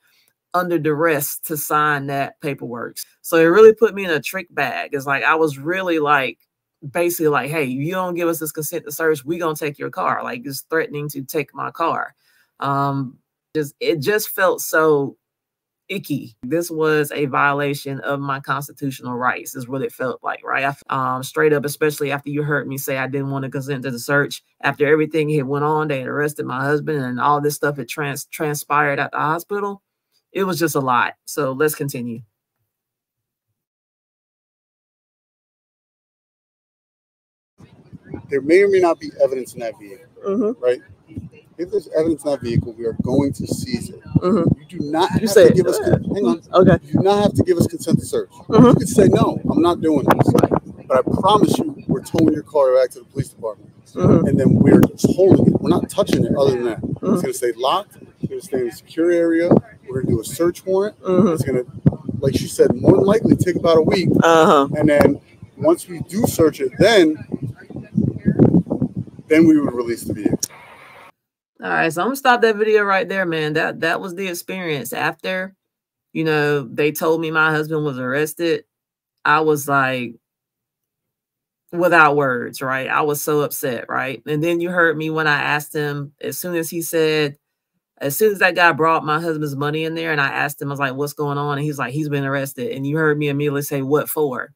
under duress to sign that paperwork. So it really put me in a trick bag. It's like I was really basically like, hey, you don't give us this consent to search, we gonna take your car. Like, just threatening to take my car. It just felt so icky. This was a violation of my constitutional rights, is what it felt like, right? Straight up, especially after you heard me say I didn't want to consent to the search. After everything had went on, they had arrested my husband and all this stuff had transpired at the hospital. It was just a lot. So let's continue. there may or may not be evidence in that vehicle, right? If there's evidence in that vehicle, we are going to seize it. You do not have to give us. Hang on. Okay. You do not have to give us consent to search. You can say no. I'm not doing this. But I promise you, we're towing your car back to the police department, and then we're just holding it. We're not touching it. Other than that, it's going to stay locked. It's going to stay in a secure area. We're going to do a search warrant. It's going to, like she said, more than likely take about a week. And then once we do search it, then we would release the vehicle. All right, so I'm gonna stop that video right there, man. That was the experience. After, you know, they told me my husband was arrested, I was like without words, right? I was so upset, right? And then you heard me when I asked him, as soon as that guy brought my husband's money in there, and I asked him, I was like, what's going on? And he's like, he's been arrested. And you heard me immediately say, what for?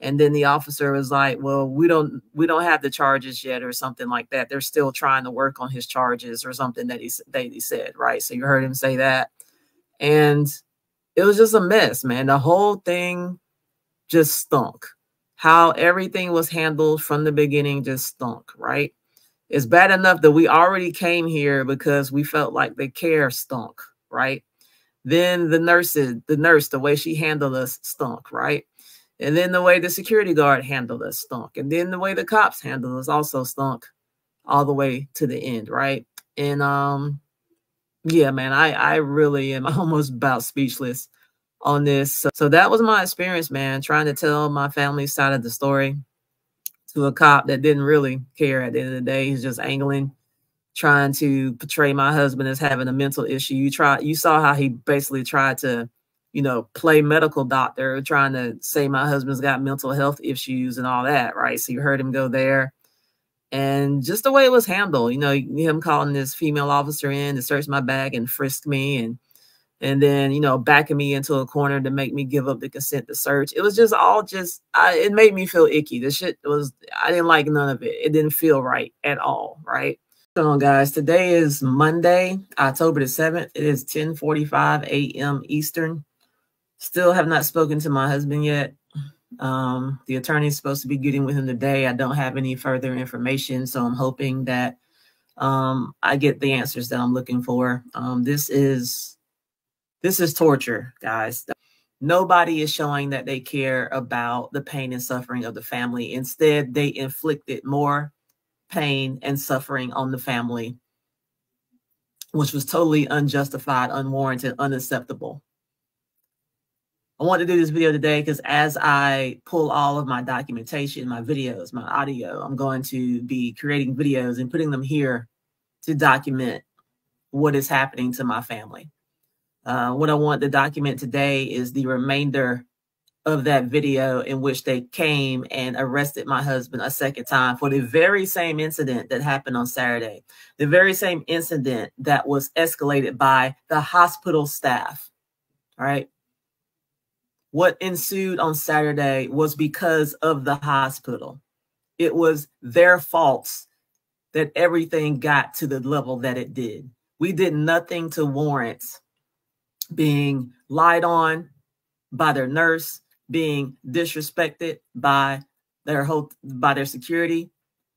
And then the officer was like, well, we don't have the charges yet, or something like that. They're still trying to work on his charges, or something that he said, right? So you heard him say that. And it was just a mess, man. The whole thing just stunk. How everything was handled from the beginning just stunk, right? It's bad enough that we already came here because we felt like the care stunk, right? Then the nurse, the way she handled us stunk, right? And then the way the security guard handled us stunk. And then the way the cops handled us also stunk all the way to the end, right? And yeah, man, I really am almost about speechless on this. So that was my experience, man, trying to tell my family's side of the story to a cop that didn't really care at the end of the day. He's just angling, trying to portray my husband as having a mental issue. You saw how he basically tried to, you know, play medical doctor, trying to say my husband's got mental health issues and all that, right? So you heard him go there. And just the way it was handled, you know, him calling this female officer in to search my bag and frisk me, and then, you know, backing me into a corner to make me give up the consent to search. It was just all it made me feel icky. This shit I didn't like none of it. It didn't feel right at all, right? So guys, today is Monday, October the 7th. It is 10:45 a.m. Eastern. Still have not spoken to my husband yet. The attorney is supposed to be getting with him today. I don't have any further information, so I'm hoping that I get the answers that I'm looking for. This is torture, guys. Nobody is showing that they care about the pain and suffering of the family. Instead, they inflicted more pain and suffering on the family, which was totally unjustified, unwarranted, unacceptable. I want to do this video today because as I pull all of my documentation, my videos, my audio, I'm going to be creating videos and putting them here to document what is happening to my family. What I want to document today is the remainder of that video in which they came and arrested my husband a second time for the very same incident that happened on Saturday, the very same incident that was escalated by the hospital staff, all right? What ensued on Saturday was because of the hospital. It was their faults that everything got to the level that it did. We did nothing to warrant being lied on by their nurse, being disrespected by their security,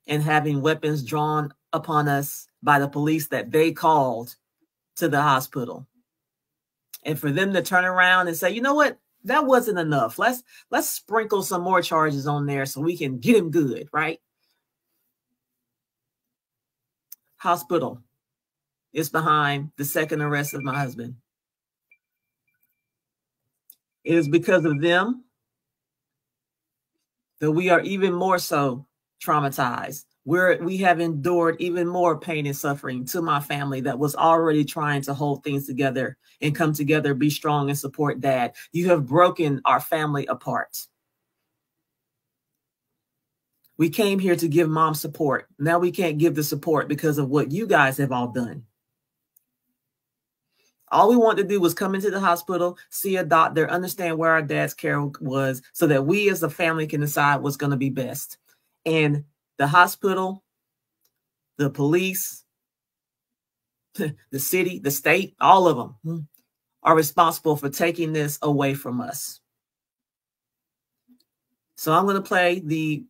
and having weapons drawn upon us by the police that they called to the hospital. And for them to turn around and say, you know what? That wasn't enough. Let's sprinkle some more charges on there so we can get him good, right? Hospital is behind the second arrest of my husband. It is because of them that we are even more so traumatized. We have endured even more pain and suffering to my family that was already trying to hold things together and come together, be strong, and support Dad. You have broken our family apart. We came here to give Mom support. Now we can't give the support because of what you guys have all done. All we want to do was come into the hospital, see a doctor, understand where our dad's care was so that we as a family can decide what's going to be best. And the hospital, the police, the city, the state, all of them are responsible for taking this away from us. So I'm going to play the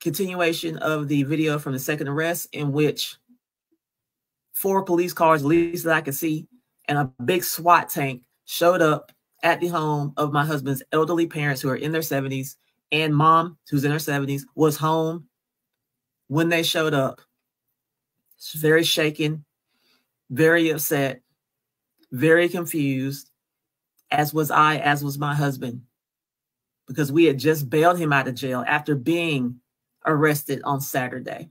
continuation of the video from the second arrest, in which 4 police cars, at least that I could see, and a big SWAT tank showed up at the home of my husband's elderly parents who are in their 70s, and mom, who's in her 70s, was home when they showed up. She's very shaken, very upset, very confused, as was I, as was my husband, because we had just bailed him out of jail after being arrested on Saturday.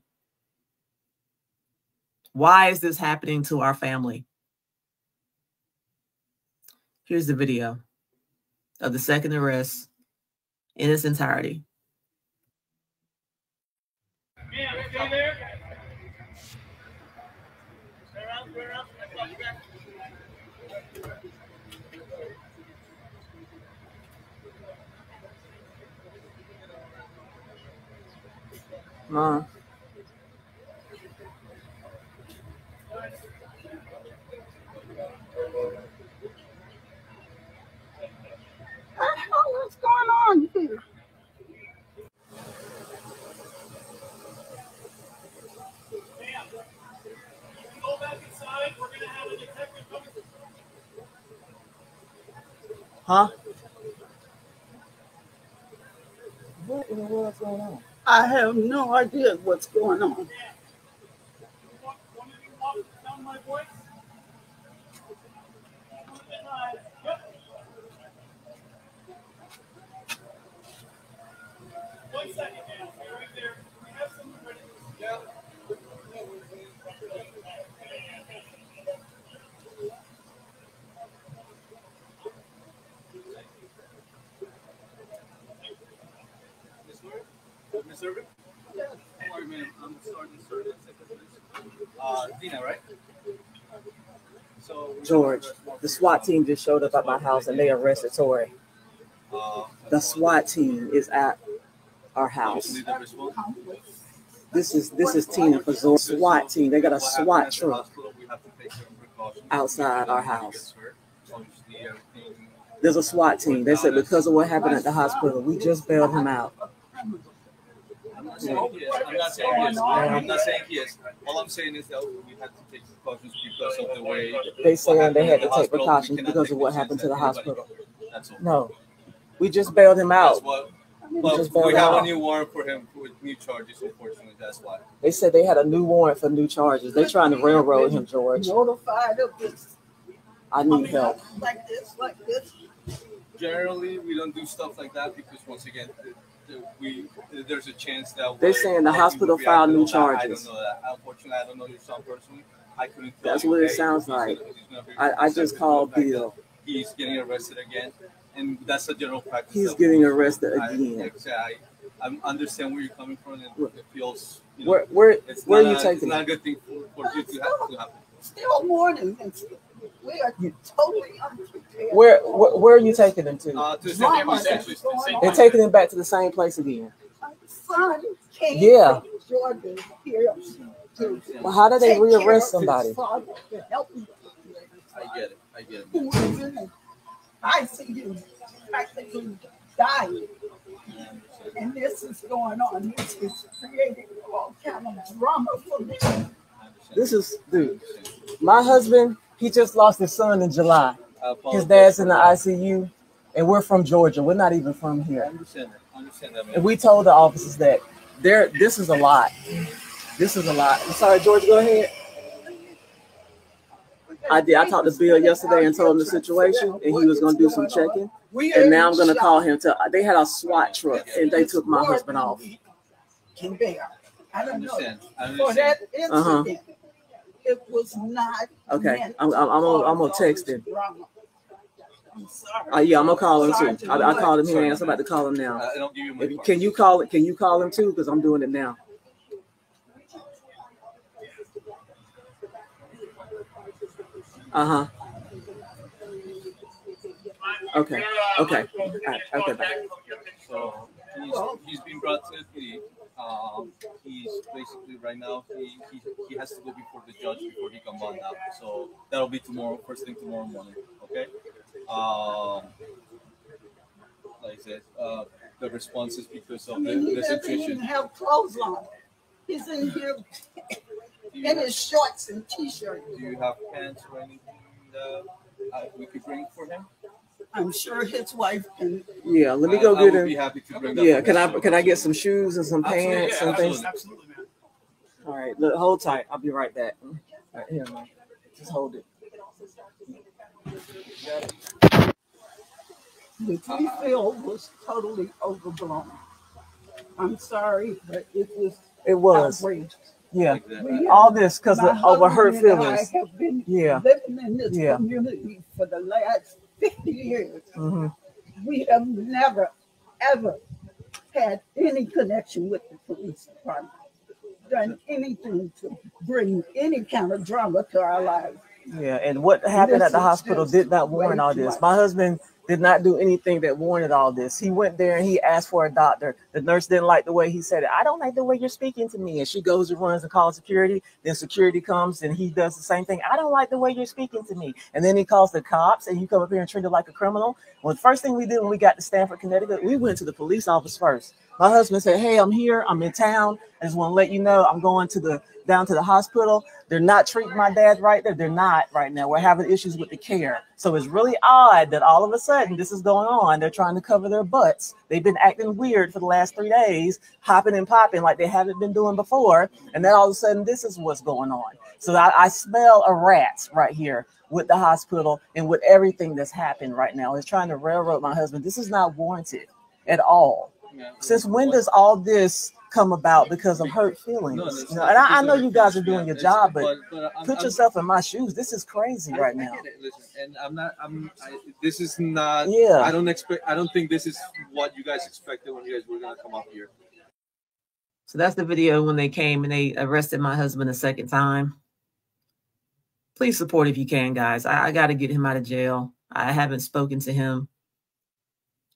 Why is this happening to our family? Here's the video of the second arrest in its entirety. Ma'am, stay there. Stay around. Mom. What's going on here? Go back inside. We're gonna have a detective come. Huh? What in the world's going on? I have no idea what's going on. Down my voice. One second, man. Stay right there. We have someone ready. Yeah. Miss Irvin? Yes. How are you, ma'am? I'm Sergeant Dina, right? So George, the SWAT team just showed up at my house and they arrested Tori. The SWAT team is at our house. This is Tina Fazor SWAT team. They got a SWAT truck outside our house. There's a SWAT team. They said because of what happened at the hospital, we just bailed him out. I'm not saying yes. All I'm saying is that we had to take precautions because of the way they saying they had to take precautions because of what happened to the hospital. No, we just bailed him out. We have a new warrant for him with new charges. Unfortunately, that's why. They said they had a new warrant for new charges. They're trying to railroad him, George. Notified of this. I need help. Like this. Generally, we don't do stuff like that because once again, there's a chance that they're saying the hospital filed new charges. I don't know that. Unfortunately, I don't know your son personally. I couldn't tell That's you. what it sounds like. I just called Bill. He's getting arrested again, and that's a general practice. He's getting arrested again. I understand where you're coming from, and it feels. Where are you taking? It's not a good thing for you to happen. Still mourning. We are totally unprepared. Where are you taking him to? They're taking him back to the same place again. My son came from Georgia here. Well, how do they rearrest somebody? I get it. Who was in it? I see him practically dying. And this is going on. This is creating all kind of drama for me. This is, dude, my husband, he just lost his son in July. His dad's in the ICU, and we're from Georgia. We're not even from here. I understand that, man. And we told the officers that this is a lot. This is a lot. I'm sorry, George, go ahead. I did. I talked to Bill yesterday and told him the situation, and he was going to do some checking. And now I'm going to call him. They had a SWAT truck, and they took my husband off. I don't know. For that incident, it was not. Okay, I'm gonna text him. I'm sorry. Yeah, I'm gonna call him too. I called him here. I'm about to call him now. Can you call it? Can you call him too? Because I'm doing it now. Okay. Okay. Right. Okay. Bye. So he's been brought to the. He's basically right now he has to go before the judge before he can bond out. So that'll be tomorrow, first thing tomorrow morning. Okay. Like I said, the responses because of He the doesn't situation. even have clothes on. He's in here in his shorts and t-shirt. Do you have pants or anything that we could bring for him? I'm sure his wife can. Yeah, let me go get him. Be happy to bring that Yeah, can I get some shoes and some pants and things? Absolutely, man. All right, look, hold tight. I'll be right back. All right, here, man. Just hold it. The plea field was totally overblown. I'm sorry, but it was outrageous. Yeah, all this because of hurt feelings. I have been Yeah, living in this community for the last 50 years. Mm-hmm. We have never, ever had any connection with the police department, done anything to bring any kind of drama to our lives. Yeah, and what happened at the hospital did not warrant all this. My husband did not do anything that warranted all this. He went there and he asked for a doctor. The nurse didn't like the way he said it. I don't like the way you're speaking to me. And she goes and runs and calls security. Then security comes and he does the same thing. I don't like the way you're speaking to me. And then he calls the cops and you come up here and treat it like a criminal. Well, the first thing we did when we got to Stamford, Connecticut, we went to the police office first. My husband said, hey, I'm here. I'm in town. I just want to let you know I'm going down to the hospital. They're not treating my dad right there. They're not right now. We're having issues with the care. So it's really odd that all of a sudden this is going on. They're trying to cover their butts. They've been acting weird for the last 3 days, hopping and popping like they haven't been doing before. And then all of a sudden this is what's going on. So I smell a rat right here with the hospital and with everything that's happened right now. It's trying to railroad my husband. This is not warranted at all. Yeah. Since when does all this come about because of hurt feelings? And I know you guys are doing your job, but put yourself in my shoes. This is crazy right now. Listen, and this is not. Yeah. I don't think this is what you guys expected when you guys were gonna come up here. So that's the video when they came and they arrested my husband a second time. Please support if you can, guys. I got to get him out of jail. I haven't spoken to him.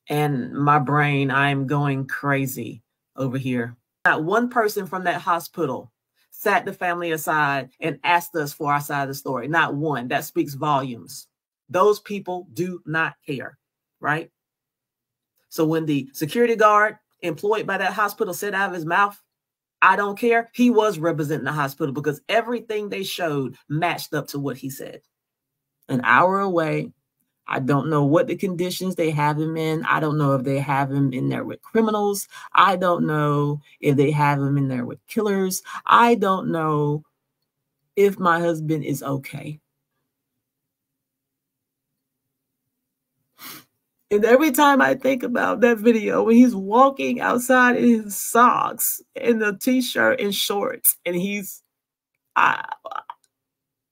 And my brain, I'm going crazy over here. Not one person from that hospital sat the family aside and asked us for our side of the story. Not one. That speaks volumes. Those people do not care, right? So when the security guard employed by that hospital said out of his mouth, I don't care, he was representing the hospital because everything they showed matched up to what he said. An hour away. I don't know what the conditions they have him in. I don't know if they have him in there with criminals. I don't know if they have him in there with killers. I don't know if my husband is okay. And every time I think about that video when he's walking outside in his socks and a t-shirt and shorts, and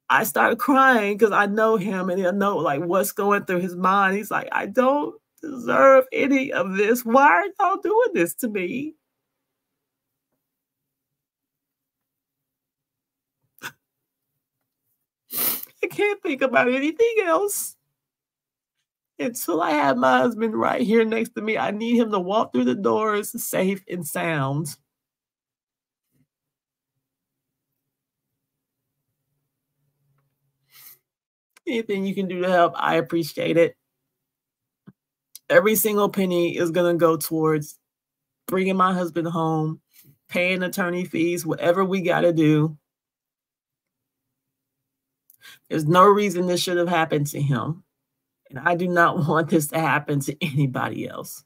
I started crying because I know him and I know like what's going through his mind. He's like, I don't deserve any of this. Why are y'all doing this to me? I can't think about anything else until I have my husband right here next to me. I need him to walk through the doors safe and sound. Anything you can do to help, I appreciate it. Every single penny is going to go towards bringing my husband home, paying attorney fees, whatever we got to do. There's no reason this should have happened to him. And I do not want this to happen to anybody else.